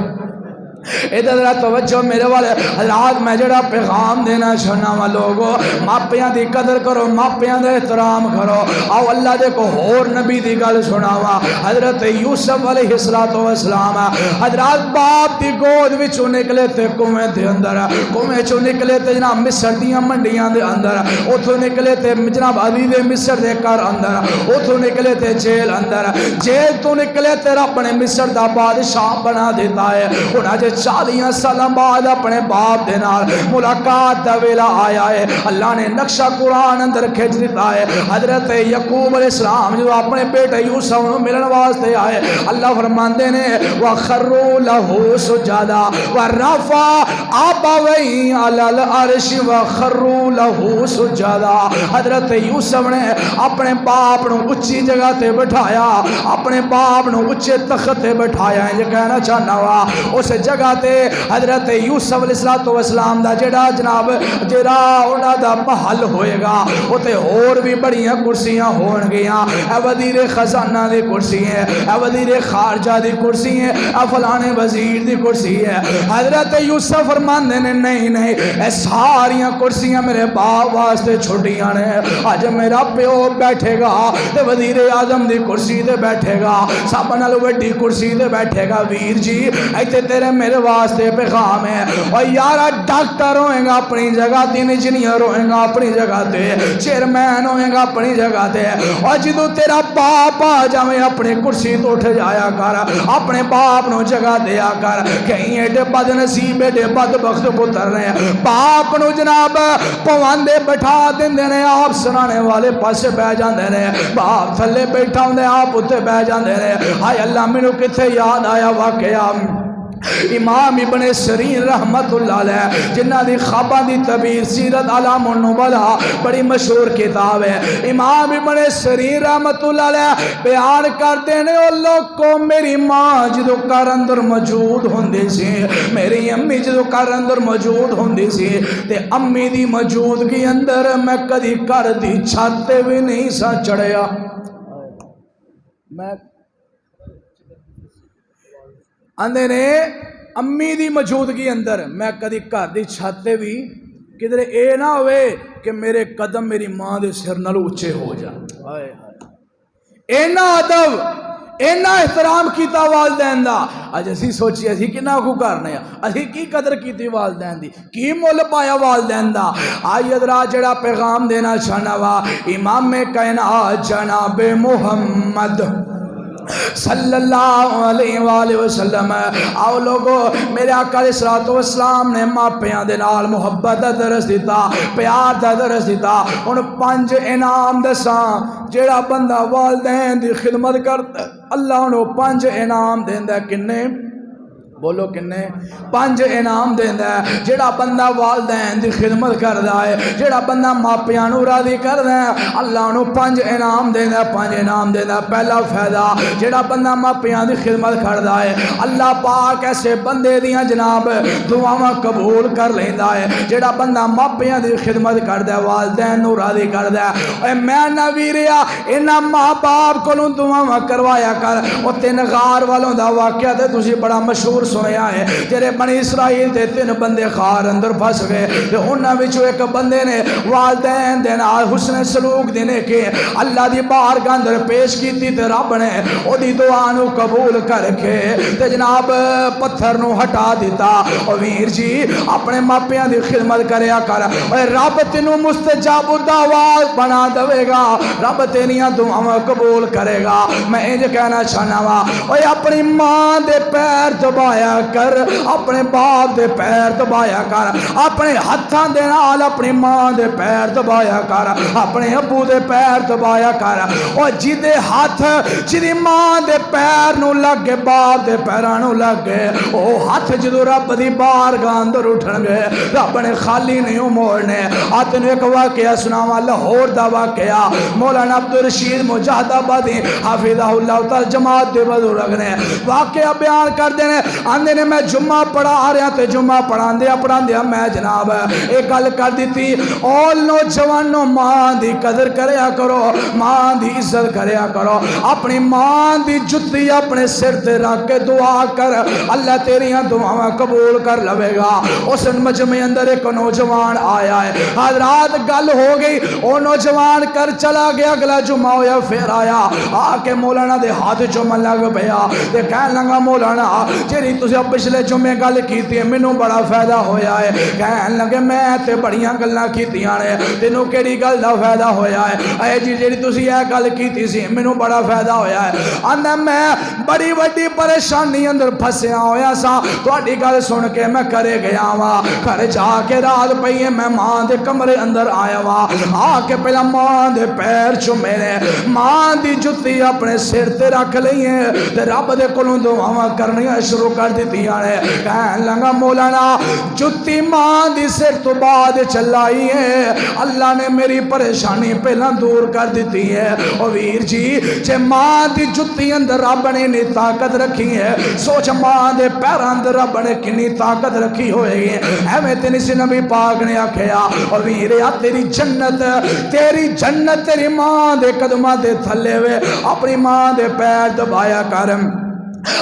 ادھر توجہ میرے والے حضرات میں جڑا پیغام دینا چاہنا وا لوگو ماپیاں دی قدر کرو ماپیاں دے احترام کرو آو اللہ دے کو اور نبی دی گل سناوا حضرت یوسف علیہ السلام حضرات باپ دی گود وچوں نکلے تے کنویں دے اندر کنویں چوں نکلے تے جناب مصر دیاں منڈیاں دے اندر اوتھوں نکلے تے جناب علی دے مصر دے گھر اندر اوتھوں نکلے تے جیل اندر جیل تو نکلے تے رب نے مصر دا بادشاہ بنا دیتا ہے انہاں جے 40 سال بعد اپنے باپ دے نال ملاقات دا ویلا آیا ہے اللہ نے نقشہ قرآن اندر کھچ دیتا ہے حضرت یعقوب علیہ السلام جو اپنے بیٹے یوسف نوں ملن واسطے آئے اللہ فرماندے نے وَخَرُّوا لَهُ سُجَّدًا وَرَفَعَ أَبَوَيْهِ عَلَى الْعَرْشِ وَخَرُّوا لَهُ سُجَّدًا حضرت یوسف نے اپنے باپ نوں اونچی جگہ تے بٹھایا اپنے باپ نوں اونچے تخت تے بٹھایا یہ کہنا چاہنا وا اس جگہ جگہ تے حضرت یوسف علیہ السلام دا جڑا جناب جڑا انہاں دا محل ہوئے گا اوتے اور بھی بڑیاں کرسیاں ہون گیاں، اے وزیر خزانہ دی کرسی ہے، اے وزیر خارجہ دی کرسی ہے، اے فلانے وزیر دی کرسی ہے۔ حضرت یوسف فرماندے نے نہیں نہیں اے ساریاں کرسیاں میرے باپ واسطے چھوٹیاں نے، اج میرا پیو بیٹھے گا تے وزیر اعظم دی کرسی تے بیٹھے گا، سب نال وڈی کرسی تے بیٹھے گا۔ ویر جی ایتھے تیرے میرے واسطے پیغام ہے، او یارا ڈاکٹر ہوئے گا اپنی جگہ تے، انجینئر ہوئے گا اپنی جگہ تے، چیئرمین ہوئے گا اپنی جگہ تے، اور جدو تیرا باپ آ جاویں اپنی کرسی تو اٹھ جایا کر، اپنے باپ نو جگہ دیا کر۔ کہیں ایڈے بد نصیب ایڈے بد بخت پتر نے باپ نو جناب پواندے بٹھا دیندے نے، آپ سرانے والے پاسے بہ جاندے نے، باپ تھلے بیٹھا ہوندے آپ اتنے بہ جاندے نے۔ ہائے اللہ مینوں کتھے یاد آیا واقعہ امام ابن سیرین رحمت اللہ علیہ جنہ دی خواباں دی تعبیر سیرت اعلام النبلاء بڑی مشہور کتاب ہے۔ امام ابن سیرین رحمت اللہ علیہ بیان کرتے ہیں او لوگوں میری ماں جدو گھر اندر موجود ہوندی سی، میری امی جدو گھر اندر موجود ہوندی سی تے امی دی موجودگی اندر میں کدی گھر دی چھت تے بھی نہیں سا چڑھیا۔ میں آندے نے امی دی موجودگی اندر میں کدی گھر دی چھت تے بھی کدھر اے نہ ہوئے کہ میرے قدم میری ماں دے سر نال اونچے ہو جان۔ اینا ادب اینا احترام کیتا والدین دا، اج اسی سوچی اسی کنا کو کرنے اسی کی قدر کیتی والدین دی، کی مول پایا والدین دا۔ آئی ادرا جڑا پیغام دینا چاہنا وا امام کائنات جناب محمد صلی اللہ علیہ وآلہ وسلم۔ آؤ لوگو میرے آقا علیہ السلام نے ماپیاں دے نال محبت دا درس دیتا، پیار دا درس دیتا۔ ان 5 انعام دساں جیڑا بندہ والدین دی خدمت کرتا اللہ انہوں 5 انعام دیندہ۔ کنے بولو کنے 5 انعام دیندہ ہے جڑا بندہ والدین دی خدمت کردا ہے، جڑا بندہ ماپیاں نوں راضی کردا ہے اللہ انہوں 5 انعام دیندہ ہے۔ 5 انعام دیندہ ہے۔ پہلا فائدہ جڑا بندہ ماپیاں دی خدمت کردا ہے اللہ پاک ایسے بندے دیاں جناب دعاواں قبول کر لیندا ہے۔ جڑا بندہ ماپیاں دی خدمت کردا ہے والدین نوں راضی کردا ہے، اے میں نہ ویریا انہاں ماں باپ کولوں دعاواں کروایا کر۔ او 3 غار والوں دا واقعہ تے تسی بڑا مشہور سنیا ہے، جڑے بنی اسرائیل دے 3 بندے غار اندر پھس گئے تے انہاں وچوں ایک بندے نے والدین دے نال حسن سلوک دینے کے اللہ دی بارگاہ اندر پیش کیتی تے رب نے او دی دعا نو قبول کر کے تے جناب پتھر نو ہٹا دیتا۔ او ویر جی اپنے ماپیاں دی خدمت کریا کر، اے رب تینوں مستجاب الدعوات بنا دے گا، رب تیریاں دعاواں قبول کرے گا۔ میں انج کہنا چاہنا وا اے اپنی ماں دے پیر دبایا کر، اپنے باپ دے پیر دبایا کر، اپنے ہتھاں دے نال اپنی ماں دے پیر دبایا کر، اپنے ابو دے پیر دبایا کر۔ او جدے ہاتھ جدی ماں دے پیر نو لگے باپ دے پیراں نو لگے او ہاتھ جدو رب دی بارگاہ اندر اٹھن گے رب نے خالی نہیں موڑنے۔ آ تینوں ایک واقعہ سناواں لاہور دا واقعہ، مولانا عبدالرشید مجاہد آبادی حافظہ اللہ تعالی جماعت دے بزرگ نے واقعہ بیان کر دینے۔ آندے نے میں جمعہ پڑھا رہا تے جمعہ پڑھاندیا میں جناب ایک گل کر دیتی، اور نوجوانوں ماں دی قدر کریا کرو، ماں دی عزت کریا کرو، اپنی ماں دی جتی اپنے سر تے رکھ کے دعا کر، اللہ تیریاں دعاواں قبول کر لوے گا۔ اس مجمع اندر ایک نوجوان آیا ہے، حضرات گل ہو گئی، وہ نوجوان کر چلا گیا، اگلا جمعہ ہویا پھر آیا، آ کے مولانا دے ہاتھ چومن لگ پیا تے کہن لگا مولانا جیڑی تسی پچھلے جمعے گل کیتی ہے مینوں بڑا فائدہ ہویا ہے۔ کہن لگے میں تے بڑیاں گلاں کیتیاں نے، تینوں کیڑی گل دا فائدہ ہویا ہے؟ اے جی جیڑی تسی اے گل کیتی سی مینوں بڑا فائدہ ہویا ہے۔ آندا میں بڑی وڈی پریشانی اندر پھسیا ہویا سا، تہاڈی گل سن کے میں کرے گیا وا، گھر جا کے رات پئی ہے میں ماں دے کمرے اندر آیا وا، آ کے پہلا ماں دے پیر چومے نے، ماں دی جُتی اپنے سر تے رکھ لئی ہے تے رب دے کولوں دعاواں کرنیاں شروع کر کر دیتیاں نے کہن لگا مولانا جتی ماں دی سر تو بعد چلائی ہے اللہ نے میری پریشانی پہلا دور کر دیتی ہے او ویر جی جے ماں دی جتی اندر رب نے اتنی طاقت رکھی ہے سوچ ماں دے پیراں اندر رب نے کنی طاقت رکھی ہوئے گی ایویں تے نسی نبی پاک نے آکھیا او ویریا تیری جنت تیری ماں دے قدماں دے تھلے وے اپنی ماں دے پیر دبایا کر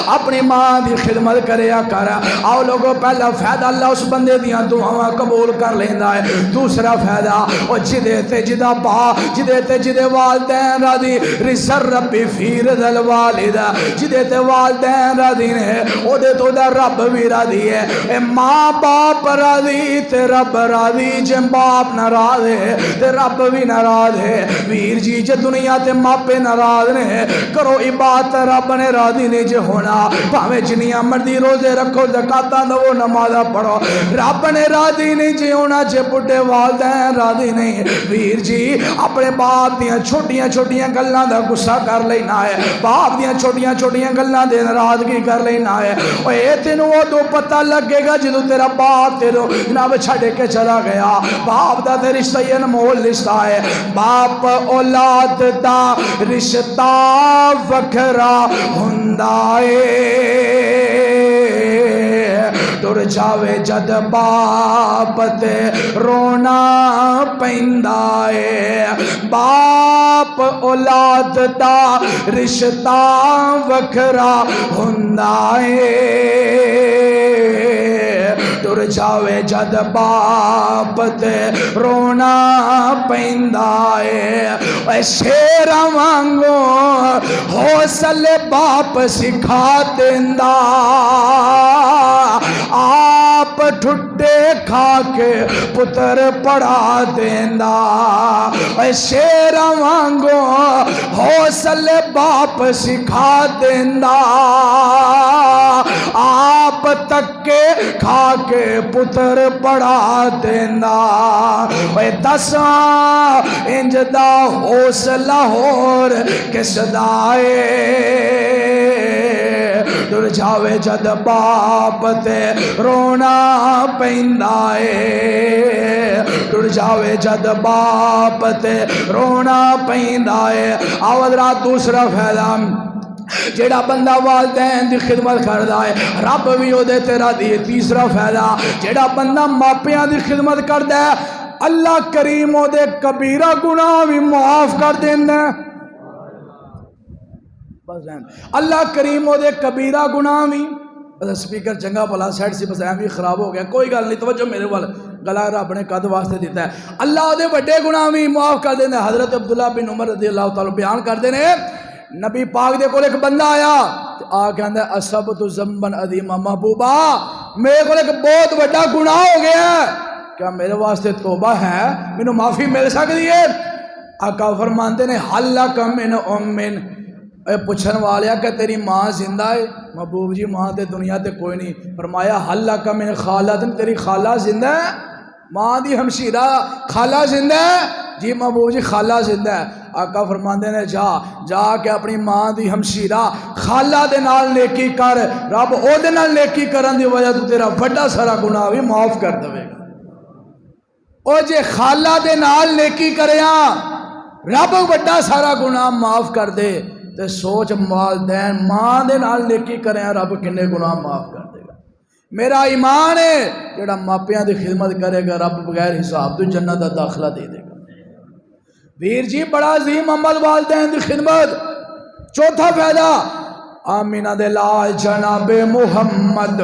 اپنی ماں دی خدمت کریا کر آؤ لوگو پہلا فائدہ اللہ اس بندے دیاں دعاواں قبول کر لیندا ہے دوسرا فائدہ او جدے تے جدا با جدے تے جدے والدین راضی رزق ربی فی رضل والدہ جدے تے والدین راضی نے او دے تو دا رب بھی راضی ہے اے ماں باپ راضی تے رب راضی جے باپ ناراض ہے تے رب بھی ناراض ہے ویر جی جے دنیا تے ماپے ناراض نے کرو عبادت رب نے راضی نہیں جے ہونا پاویں جنیاں مرضی روزے رکھو زکاتاں دو نمازاں پڑھو رب نے راضی نہیں جے ہونا جے بڈھے والدین راضی نہیں ویر جی اپنے باپ دیاں چھوٹیاں چھوٹیاں گلاں دا غصہ کر لینا ہے باپ دیاں چھوٹیاں چھوٹیاں گلاں دے ناراضگی کر لینا ہے اوے تینوں ادو پتہ لگے گا جدوں تیرا باپ تیرو جناب چھڈ کے چلا گیا باپ دا تے رشتہ ہی انمول رشتہ ہے باپ اولاد دا رشتہ وکھرا ہوندا ٹر جاوے جد باپ تے رونا پیندا ہے باپ اولاد دا رشتہ وکھرا ہوندا ہے ٹر جاوے جد باپ تے رونا پیندا ہے اے شیراں وانگو حوصلے باپ سکھا دیندا آپ ٹھٹے کھا کے پتر پڑھا دیندا اے شیراں وانگو حوصلے باپ سکھا دیندا آپ تکے کھا کے پتر پڑھا دیندا اے دساں انج دا حوصلہ ہور کس دا ٹر جاوے جد باپ تے رونا پیندا ہے ٹر جاوے جد باپ تے رونا پیندا ہے آو حضرات دوسرا فائدہ جیڑا بندہ والدین دی خدمت کردا ہے رب بھی او دے تے راضی ہے تیسرا فائدہ جیڑا بندہ ماپیاں دی خدمت کردا ہے اللہ کریم او دے کبیرہ گناہ بھی معاف کر دیندا ہے اللہ کریم او دے کبیرہ گناہ بھی سپیکر چنگا بھلا سیٹ سی بس بھی خراب ہو گیا کوئی گل نہیں توجہ میرے وال گلا رب نے قد واسطے دیتا ہے اللہ دے بڑے گناہ بھی معاف کر دینا حضرت عبداللہ بن عمر رضی اللہ تعالی بیان کر دینے نبی پاک دے کول ایک بندہ آیا آ کہندا ہے اصبت ذنبا عظیما محبوبا میرے کول ایک بہت بڑا گناہ ہو گیا ہے کیا میرے واسطے توبہ ہے مینوں معافی مل سکتی ہے آقا فرماندے نے حل لک من امن اے پوچھن والیا کہ تیری ماں زندہ ہے محبوب جی ماں تے دنیا تے کوئی نہیں فرمایا حل لک من خالہ تیری خالہ زندہ ہے ماں دی ہمشیرہ خالہ زندہ ہے جی محبوب جی خالہ زندہ ہے آقا فرماندے نے جا کے اپنی ماں دی ہمشیرہ خالہ دے نال نیکی کر رب او دے نال نیکی کرن دی وجہ تو تیرا بڑا سارا گناہ بھی معاف کر دے گا او جے خالہ دے نال نیکی کریاں رب بڑا سارا گناہ معاف کر دے تے سوچ والدین ماں دے نال نیکی کریاں رب کنے گناہ معاف کر دے گا میرا ایمان ہے جڑا ماپیاں دی خدمت کرے گا رب بغیر حساب تو جنت دا داخلہ دے دے گا ویر جی بڑا عظیم عمل والدین دی خدمت چوتھا فائدہ آمینہ دے لال جناب محمد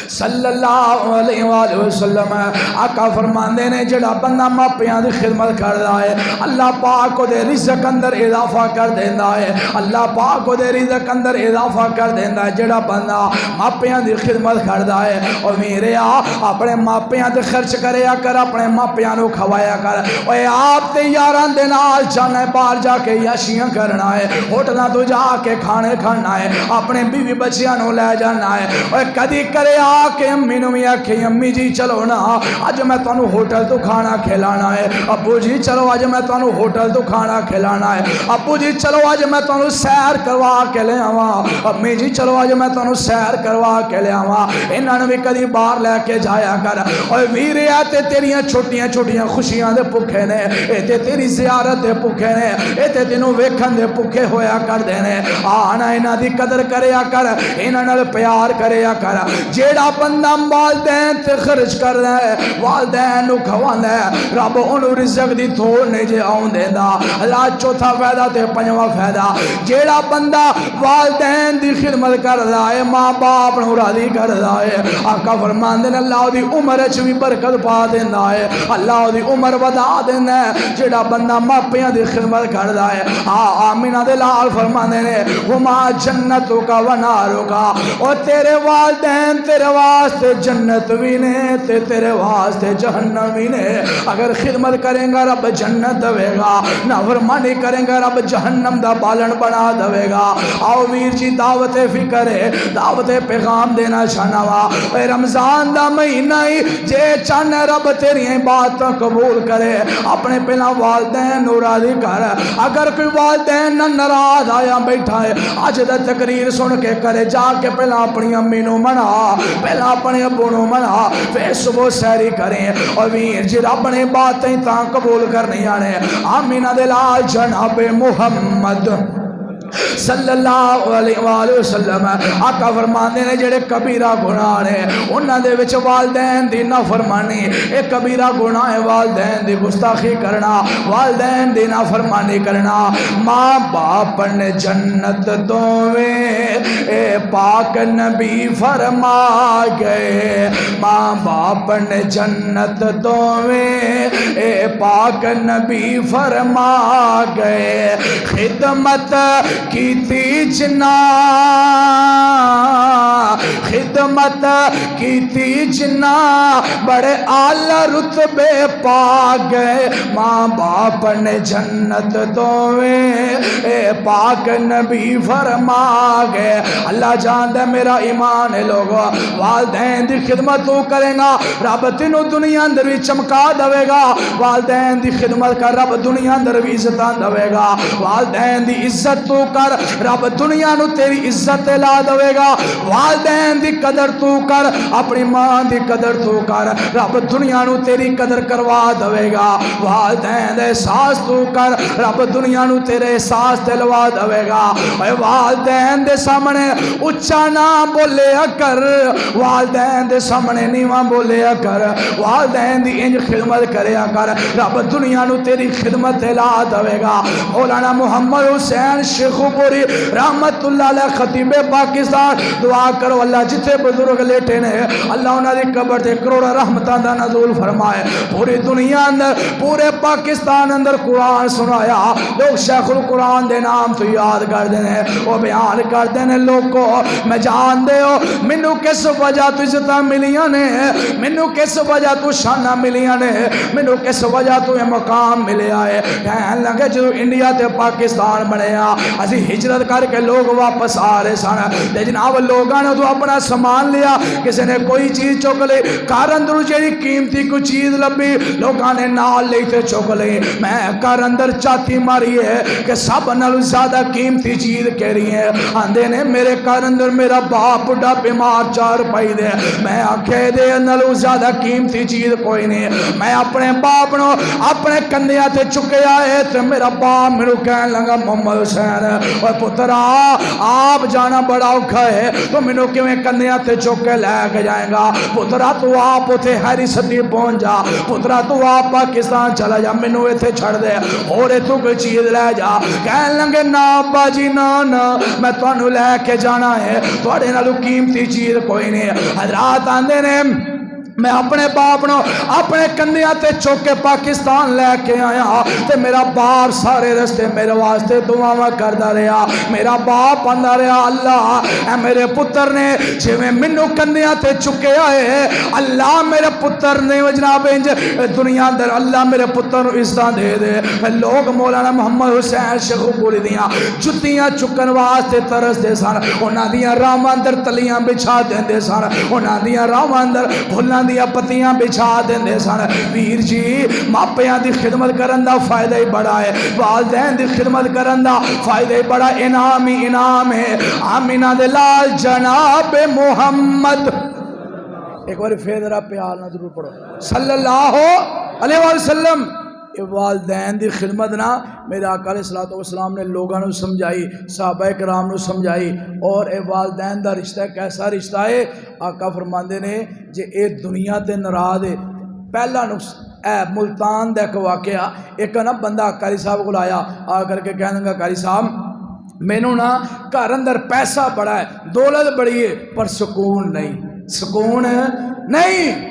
صلی اللہ علیہ وآلہ وسلم آقا فرماندے نے جڑا بندہ ماپیاں دی خدمت کردا ہے اللہ پاک کو دے رزق اندر اضافہ کر دیندا ہے اللہ پاک کو دے رزق اندر اضافہ کر دیندا ہے جڑا بندہ ماپیاں دی خدمت کردا ہے او میرے اپنے ماپیاں تے خرچ کریا کر اپنے ماپیاں نو کھوایا کر اوے آپ تے یاراں دے نال جانا ہے باہر جا کے یاشیاں کرنا ہے ہوٹلاں تو جا کے کھانے کھانا ہے اپنے بیوی بچیاں نو لے جانا ہے اوے کدی کرے کے امی نو بھی آکھے امی جی چلو نا اج میں تانوں ہوٹل تو کھانا کھلانا ہے، ابو جی چلو اج میں تانوں ہوٹل تو کھانا کھلانا ہے، ابو جی چلو اج میں تانوں سیر کروا کے لے آواں، امی جی چلو اج میں تانوں سیر کروا کے لے آواں۔ انہاں نے بھی کدی باہر لے کے جایا کر، اوے ویر اے تے تیریاں چھوٹیاں چھوٹیاں خوشیاں دے بھکھے نے، اے تے تیری زیارت دے بھکھے نے، اے تے تینوں ویکھن دے بھکھے ہویا کر دے نے۔ آنا انہاں دی قدر کریا کر، انہاں نال پیار کریا کر۔ جیڑا بندہ والدین تے خرچ کر رہا ہے، والدین نو کھواندا ہے، رب اونوں رزق دی تھوڑ نہیں جے آون دیندا۔ اللہ چوتھا فائدہ تے پنجواں فائدہ، جیڑا بندہ والدین دی خدمت کردا ہے، ماں باپ نو راضی کردا ہے، آقا فرماندے نے اللہ دی عمر وچ بھی برکت پا دیندا ہے، اللہ دی عمر ودا دیندا ہے۔ جیڑا بندہ ماپیاں دی خدمت کردا ہے، آمینہ دے لال فرماندے نے ہما جنتوں کا وناروں کا، اور تیرے والدین تیرے واسطے جنت بھی نے تے تیرے واسطے جہنم بھی نے۔ اگر خدمت کریں گا رب جنت دے گا، نافرمانی کریں گا رب جہنم دا بالن بنا دے گا۔ آؤ ویر جی دعوت فکر ہے، دعوت پیغام دینا چاہنا وا، اے رمضان دا مہینہ ہی جے چاہنا رب تیری بات قبول کرے، اپنے پہلا والدین نو راضی کر۔ اگر کوئی والدین نہ ناراض آیا بیٹھا ہے، اج دا تقریر سن کے کرے، جا کے پہلا اپنی امی نو منا، پہلا اپنے ابو نو منا، پھر صبح سیری کریں۔ اور ویر جی رب نے باتیں تاں قبول کرنی آنے۔ آمینہ دے لال جناب محمد صلی اللہ علیہ وآلہ وسلم آقا فرماندے نے جڑے کبیرہ گناہ نے انہاں دے وچ والدین دی نافرمانی، اے کبیرہ گناہ ہے، والدین دی گستاخی کرنا، والدین دی نافرمانی کرنا۔ ماں باپ نے جنت دوویں اے پاک نبی فرما گئے، ماں باپ نے جنت دوویں اے پاک نبی فرما گئے، خدمت کیتی جنا، خدمت کیتی جنا، بڑے اعلی رتبے پا گئے، ماں باپ نے جنت دوویں اے پاک نبی فرما گئے۔ اللہ جاندا ہے میرا ایمان ہے لوگو، والدین دی خدمت تو کرے گا رب تینوں دنیا اندر بھی چمکا دے گا، والدین دی خدمت کر رب دنیا اندر بھی عزت دے گا، والدین دی عزت تو کر رب دنیا نو تیری عزت لا دے گا، والدین دی قدر تو کر، اپنی ماں دی قدر تو کر، رب دنیا نو تیری قدر کروا دے گا، والدین دے احساس تو کر، رب دنیا نو تیرے احساس دلوا دے گا۔ اے والدین دے سامنے اچھا نہ بولیا کر، والدین دے سامنے نیواں بولیا کر، والدین دی انج خدمت کریا کر، رب دنیا نو تیری خدمت لا دے گا۔ مولانا محمد حسین شیخ پوری رحمت اللہ علیہ خطیب پاکستان، دعا کرو اللہ جتنے بزرگ لیٹے نے اللہ انہاں دی قبر تے کروڑا رحمتاں دا نزول فرمائے، پوری دنیا اندر پورے پاکستان اندر قرآن سنایا، لوگ شیخ القرآن دے نام تو یاد کر دینے، وہ بیان کر دینے لوگوں میں جان دے ہو منو کس وجہ تو عزتاں ملیاں نے، منو کس وجہ تو شانہ ملیاں نے، منو کس وجہ تو یہ مقام ملے آئے۔ کہنے لگے جو انڈیا تے پاکستان بنے اسی ہجرت کر کے لوگ واپس آ رہے سن، لیکن اب لوگاں نے تو اپنا سامان لیا، کسی نے کوئی چیز چک لی، گھر اندر جیڑی قیمتی کوئی چیز لبھی لوگاں نے نال لے تے چک لی۔ میں گھر اندر چاتی ماری ہے کہ سب نال زیادہ قیمتی چیز کہڑی ہے، آندے نے میرے گھر اندر میرا باپ بڑا بیمار چار پائی دے، میں آکھے دے نالوں زیادہ قیمتی چیز کوئی نہیں، میں اپنے باپ نو اپنے کندھیاں تے چکیا ہے تے میرا باپ میرے کہنے لگا محمد حسین اور پترا آپ جانا بڑا اوکھا ہے تو مینوں کیویں کندھیاں تے چک کے لے کے جائے گا، پترا تو آپ اوتھے ہری صدی پہنچ جا، پترا تو آپ پاکستان چلا جا، مینوں ایتھے چھڑ دے اور ایتھوں کوئی چیز لے جا۔ کہنے لگے نا ابا جی نا نا میں تانوں لے کے جانا ہے، تواڈے نالوں قیمتی چیز کوئی نہیں۔ حضرات آندے نے میں اپنے باپ نو اپنے کندھیاں تے چوک کے پاکستان لے کے آیا تے میرا باپ سارے رستے میرے واسطے دعاواں کردا رہیا. میرا باپ آندا رہیا اللہ اے میرے پتر نے جویں مینوں کندھیاں تے چکیا ہے اللہ میرے پتر نے جناب انج دنیا اندر اللہ میرے پتر نو عزت دے دے. لوگ مولانا محمد حسین شیخوپوری دیاں جتیاں چکن واسطے ترس دے سن. انہاں دیاں راہاں اندر تلیاں بچھا دیندے سن. انہاں دیاں راہاں اندر پھلاں دیا پتیاں بچھا دیندے سن. ویر جی ماپیاں دی خدمت کرن دا فائدہ ہی بڑا ہے. والدین دی خدمت کرن دا فائدہ ہی بڑا. انعام ہی انعام ہے. آمینہ دے لال جناب محمد ایک بار پھر ذرا پیار نہ ضرور پڑھو صلی اللہ علیہ وسلم. والدین دی خدمت نا میرے آقا علیہ الصلوۃ والسلام نے لوگوں نے سمجھائی صحابہ کرام نے سمجھائی. اور اے والدین دا رشتہ کیسا رشتہ ہے. آقا فرماندے نے جے اے دنیا تے ناراض ہے. پہلا نقص اے ملتان دا ایک واقعہ ایک نا بندہ قاری صاحب کو آیا آ کر کے کہنے لگا قاری صاحب مینوں نا گھر اندر پیسہ بڑا ہے دولت بڑی ہے پر سکون نہیں. سکون نہیں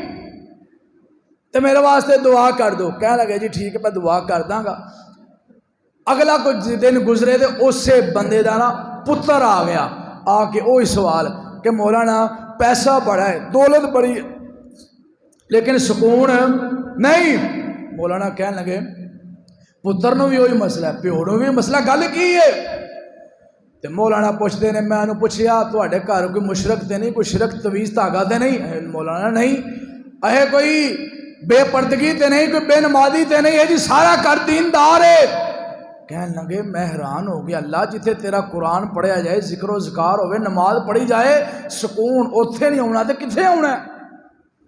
تو میرے واسطے دعا کر دو. کہنے لگے جی ٹھیک ہے میں دعا کر داں گا. اگلا کچھ دن گزرے تو اس سے بندے دا نا پتر آ گیا آ کے وہی سوال کہ مولانا پیسہ بڑا ہے دولت بڑی ہے لیکن سکون نہیں. مولانا کہنے لگے پتر نو بھی وہی مسئلہ ہے پیو نو بھی مسئلہ گل کی ہے. تو مولانا پوچھتے نے میں انہوں پوچھیا تواڈے گھر کوئی مشرک تے نہیں کوئی شرک تویز دھاگا تے نہیں. مولانا نہیں. اے کوئی بے پردگی تے نہیں کوئی بے نمازی تے نہیں ہے جی سارا کر دیندار ہے. کہنے لگے میں حیران ہو گیا اللہ جتھے تیرا قرآن پڑھیا جائے ذکر و ذکار ہوئے نماز پڑھی جائے سکون اوتھے نہیں ہونا تے کتھے ہونا ہے.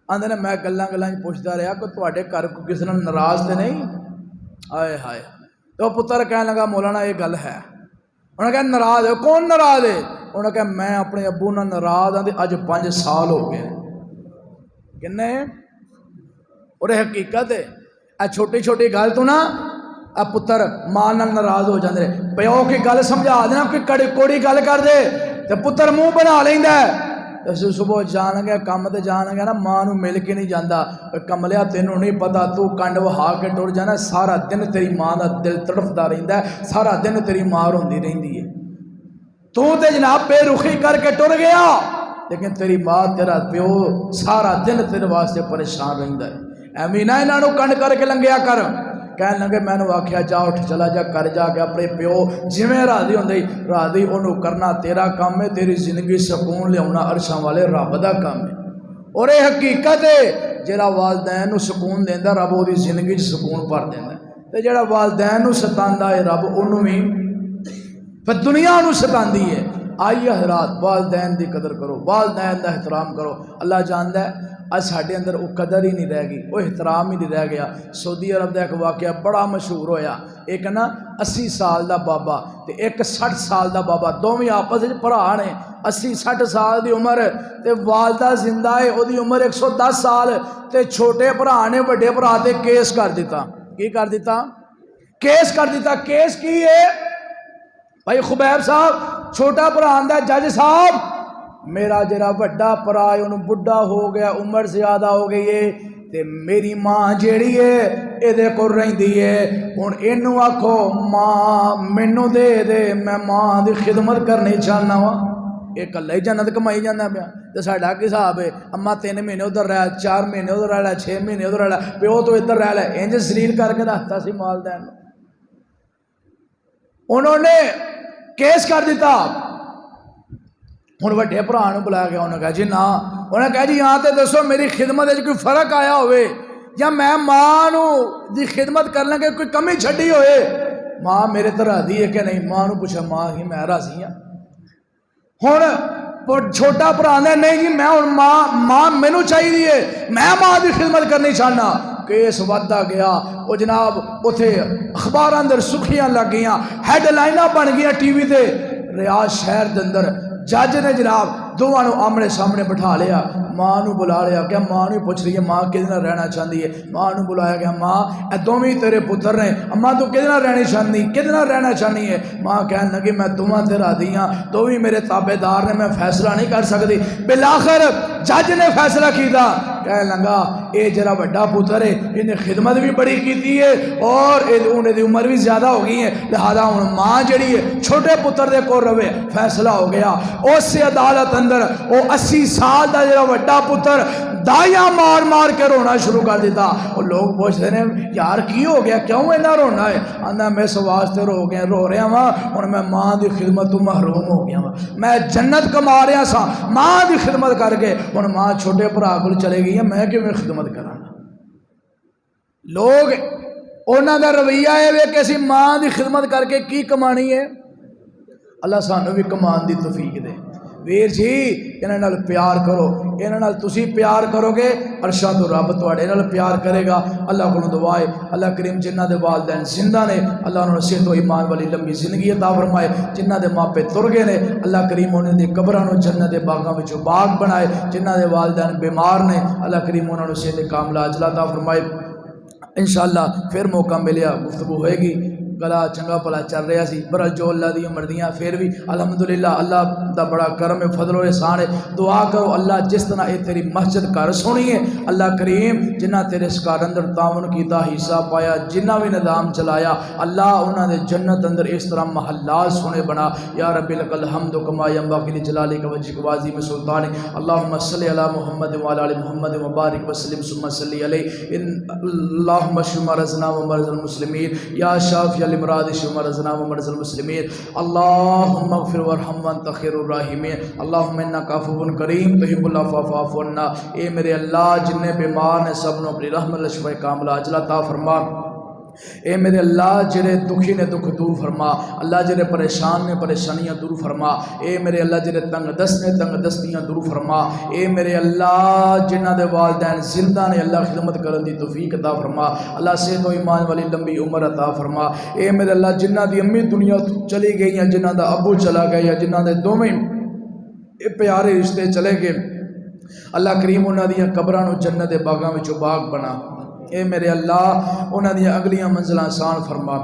آندے نے میں گلاں گلاں پوچھتا رہا کہ تواڈے گھر کو کسی نے ناراض تے نہیں. آئے ہائے. تو پتر کہنے لگا مولانا یہ گل ہے. انہوں نے کہا ناراض ہے. کون ناراض ہے؟ انہوں نے کہا میں اپنے ابو نہ ناراض ہاں تے اج 5 سال ہو گئے. کنے اور حقیقت ہے اے چھوٹی چھوٹی گل تو نا اے پتر ماں نال ناراض ہو جاندے پیو کی گل سمجھا دینا کوئی کوڑی گل کر دے تے پتر منہ بنا لیندا ہے. تے صبح جان گیا کام تے جان گیا نا ماں نو مل کے نہیں جاندا. کملیا تینوں نہیں پتا تو کنڈ وہا کے ٹر جانا سارا دن تیری ماں دا دل تڑفدا رہندا ہے سارا دن تیری ماں روندی رہندی ہے. تو تے جناب بے رخی کر کے ٹر گیا لیکن تیری ماں تیرا پیو سارا دن تیرے واسطے پریشان رہندا ہے. ایویں نہ انہاں نو کنڈ کر کے لنگیا کر. کہنے لگے میں نے آخیا جا اٹھ چلا جا کر جا کے اپنے پیو جویں راضی ہوندی راضی انہوں کرنا تیرا کام ہے. تیری زندگی سکون لیا عرشاں والے رب دا کام ہے. اور یہ حقیقت ہے جہاں والدین نو سکون دیندا رب وہ زندگی سکون بھر دیندا تے جہاں والدین نو ستاندا ہے رب انہوں بھی پھر دنیا نو ستاندی ہے. آئیے حضرات والدین دی قدر کرو والدین دا احترام کرو. اللہ جاندا ہے آج ساڈے اندر وہ قدر ہی نہیں رہ گئی وہ احترام ہی نہیں رہ گیا. سعودی عرب دا ایک واقعہ بڑا مشہور ہویا. ایک نا 80 سال دا بابا تے ایک 60 سال دا بابا دونوں آپس وچ بھرا نے 80-60 سال دی عمر تے والدہ زندہ ہے وہ دی عمر 110 سال تے چھوٹے بھرا نے بڑے بھرا تے کیس کر دیتا. کی کر دیتا؟ کیس کر دیتا. کیس کی ہے بھائی خبیب صاحب چھوٹا بھرا آندا جج صاحب میرا جڑا بڑا پرا ہے انہوں بڑھا ہو گیا عمر زیادہ ہو گئی ہے تے میری ماں جیڑی ہے اے دے کو رہندی ہے ہن اینوں آکھو ماں مینوں دے دے میں ماں دی خدمت کرنی چاہنا وا. ایک اللہ ہی جنت کمائی جانا پیا تے ساڈا کی حساب ہے اما 3 مہینے ادھر رہ 4 مہینے ادھر رہ 6 مہینے ادھر رہ پیو تو ادھر رہ لے انج ذلیل کر کے رکھتا سی والدین. انہوں نے کیس کر دیتا. ہوں وڈے بھرا نو بلایا گیا. انہوں نے کہا جی نا. انہوں نے کہا جی ہاں تے دسو میری خدمت کوئی فرق آیا ہوئے یا میں ماں نو دی خدمت کرنے کے کوئی کمی چھڈی ہوئے. ماں میرے تے راضی ہے کہ نہیں؟ ماں نو پوچھا ماں ہی میں راضی ہاں. ہوں چھوٹا بھرا نے نہیں جی میں ہوں ماں مینوں چاہیے میں ماں دی خدمت کرنی چاہنا. کیس ودا گیا وہ جناب اتنے اخبار اندر سرخیاں لگ گئیاں ہیڈ لائناں بن گیا ٹی وی تے. ریاض شہر دے اندر جج نے جناب دونوں نو آمنے سامنے بٹھا لیا. ماں نو بلا لیا کہ ماں نو پوچھ رہی ہے ماں کدے نال رہنا چاہتی ہے. ماں نو بلایا گیا ماں اے دوویں تیرے پتر نے اما تو کدے نال رہنی چاہتی کدے نال رہنا چاہنی ہے؟ ماں کہن لگی میں دوواں تے راضی ہاں دوویں میرے تابے دار نے میں فیصلہ نہیں کر سکتی. بالآخر جج نے فیصلہ کیتا کہنے لگا اے جرا بڑا پتر ہے انہیں خدمت بھی بڑی کیتی ہے اور انہیں دی عمر بھی زیادہ ہو گئی ہے، لہذا ہن ماں جڑی ہے چھوٹے پتر دے کول رہے۔ فیصلہ ہو گیا اس عدالت اندر وہ 80 سال دا جڑا بڑا پتر دائیاں مار مار کے رونا شروع کر دیتا۔ اور لوگ پوچھتے ہیں یار کی ہو گیا، کیوں اینا رونا ہے؟ آندا میں اس واسطے رو رہا ہاں ہن میں ماں دی خدمت تو محروم ہو گیا ہاں، میں جنت کما رہا سا ماں دی خدمت کر کے، ہن ماں چھوٹے بھرا کول چلے گئی ہے، میں کیویں خدمت کراں؟ لوگ انہاں دا رویہ ہے کہ اسی ماں دی خدمت کر کے کی کمانی ہے؟ اللہ سانو بھی کمان دی توفیق دے۔ ویر جی انہاں نال پیار کرو، انہاں نال تسی پیار کرو گے عرشاں تو رب تواڈے نال پیار کرے گا۔ اللہ کو دعا ہے اللہ کریم جنہاں دے والدین زندہ نے اللہ انہاں نوں صحت و ایمان والی لمبی زندگی عطا فرمائے، جنہاں دے ماپے تر گئے نے اللہ کریم انہاں دی قبراں نوں جنت دے باغاں وچوں باغ بنائے، جنہاں دے والدین بیمار نے اللہ کریم انہاں نوں صحت کاملہ عاجلہ عطا فرمائے۔ انشاءاللہ پھر موقع ملیا گفتگو ہوئے گی، گلا چنگا پلا چل رہا سی، برا جو اللہ دی مردیاں پھر بھی الحمدللہ اللہ دا بڑا کرم فضل و احسان ہے۔ دعا کرو اللہ جس طرح اے تیری مسجد گھر سونی ہے، اللہ کریم جنہ تیرے اس کار اندر تعاون کیتا حصہ پایا، جنہ بھی نظام چلایا، اللہ انہاں دے جنت اندر اس طرح محلات سونے بنا۔ یا رب لک الحمد کما ینبغی لجلالک وجهک وعظیم سلطانک، اللہم صلی علی محمد وعلی آل محمد وبارک وسلم ثم صلی علیہ اللہم اشف مرضنا ومرض المسلمین یا شافی الامراض اشف مرضنا ومرض المسلمین، اللہم اغفر وارحم وانت خیر الراحمین، اللہم انک عفو کریم تحب العفو فاعف عنا۔ اے میرے اللہ جنہیں بیمار نے سب نو اپنی رحمت شفا کاملہ عاجلہ عطا فرما۔ اے میرے اللہ جڑے دکھی نے دکھ دور فرما، اللہ جڑے پریشان نے پریشانیاں دور فرما، اے میرے اللہ جڑے تنگ دست نے تنگ دستیاں دور فرما، اے میرے اللہ جنہ دے والدین زندہ نے اللہ خدمت کرن دی توفیق عطا فرما، اللہ صحت و ایمان والی لمبی عمر عطا فرما۔ اے میرے اللہ جنہ دی امی دنیا چلی گئی ہیں، جنہ دا ابو چلا گیا، جنہ دے دوویں پیارے رشتے چلے گئے، اللہ کریم انہاں دیاں قبراں نوں جنت دے باغاں وچوں باغ بنا۔ اے میرے اللہ انہاں دیاں اگلیاں منزلاں آسان فرما۔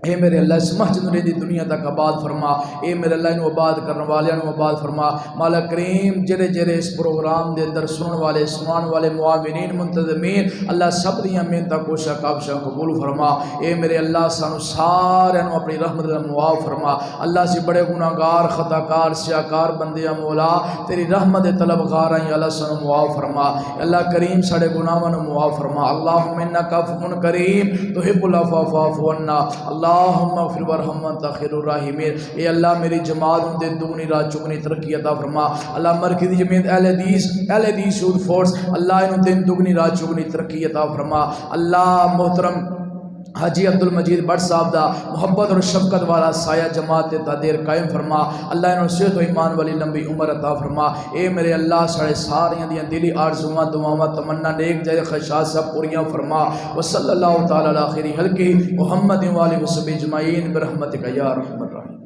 اے میرے اللہ اس مسجد نوری دی دنیا تک آباد فرما۔ اے میرے اللہ انہوں آباد کرنے والیاں نوں آباد فرما۔ مولا کریم جڑے جڑے اس پروگرام دے اندر سنن والے سنان والے معاونین منتظمین اللہ سب دیاں محنتاں کوششاں کاوشاں قبول فرما۔ اے میرے اللہ سانو سارے نوں اپنی رحمت نال معاف فرما۔ اللہ سے بڑے گناہگار خطا کار سیاکار بندیاں مولا تیری رحمت طلبگار ہیں، اللہ سانو معاف فرما۔ اللہ کریم ساڈے گناہاں نوں معاف فرما۔ اللہم انک عفو کریم تحب العفو فاعف عنا، اللہم اغفر وارحم وانت خیر الراحمین۔ اے اللہ میری جماعت دے دگنی رات چگنی ترقی عطا فرما۔ اللہ مرکزی جمعیت اہل حدیث یوتھ فورس اللہ انہوں دن دگنی رات چگنی ترقی عطا فرما۔ اللہ محترم حاجی عبد المجید بٹ صاحب دا محبت اور شفقت والا سایہ جماعت تادیر قائم فرما۔ اللہ انہوں صحت و ایمان والی لمبی عمر عطا فرما۔ اے میرے اللہ سارے ساریاں دیاں دلی آرزواں دعاواں تمنا نیک جائے خواہشات سب پوریاں فرما۔ وصلی اللہ تعالی علی خیر خلقہ محمد و آلہ وصحبہ اجمعین برحمتک یا ارحم الراحمین۔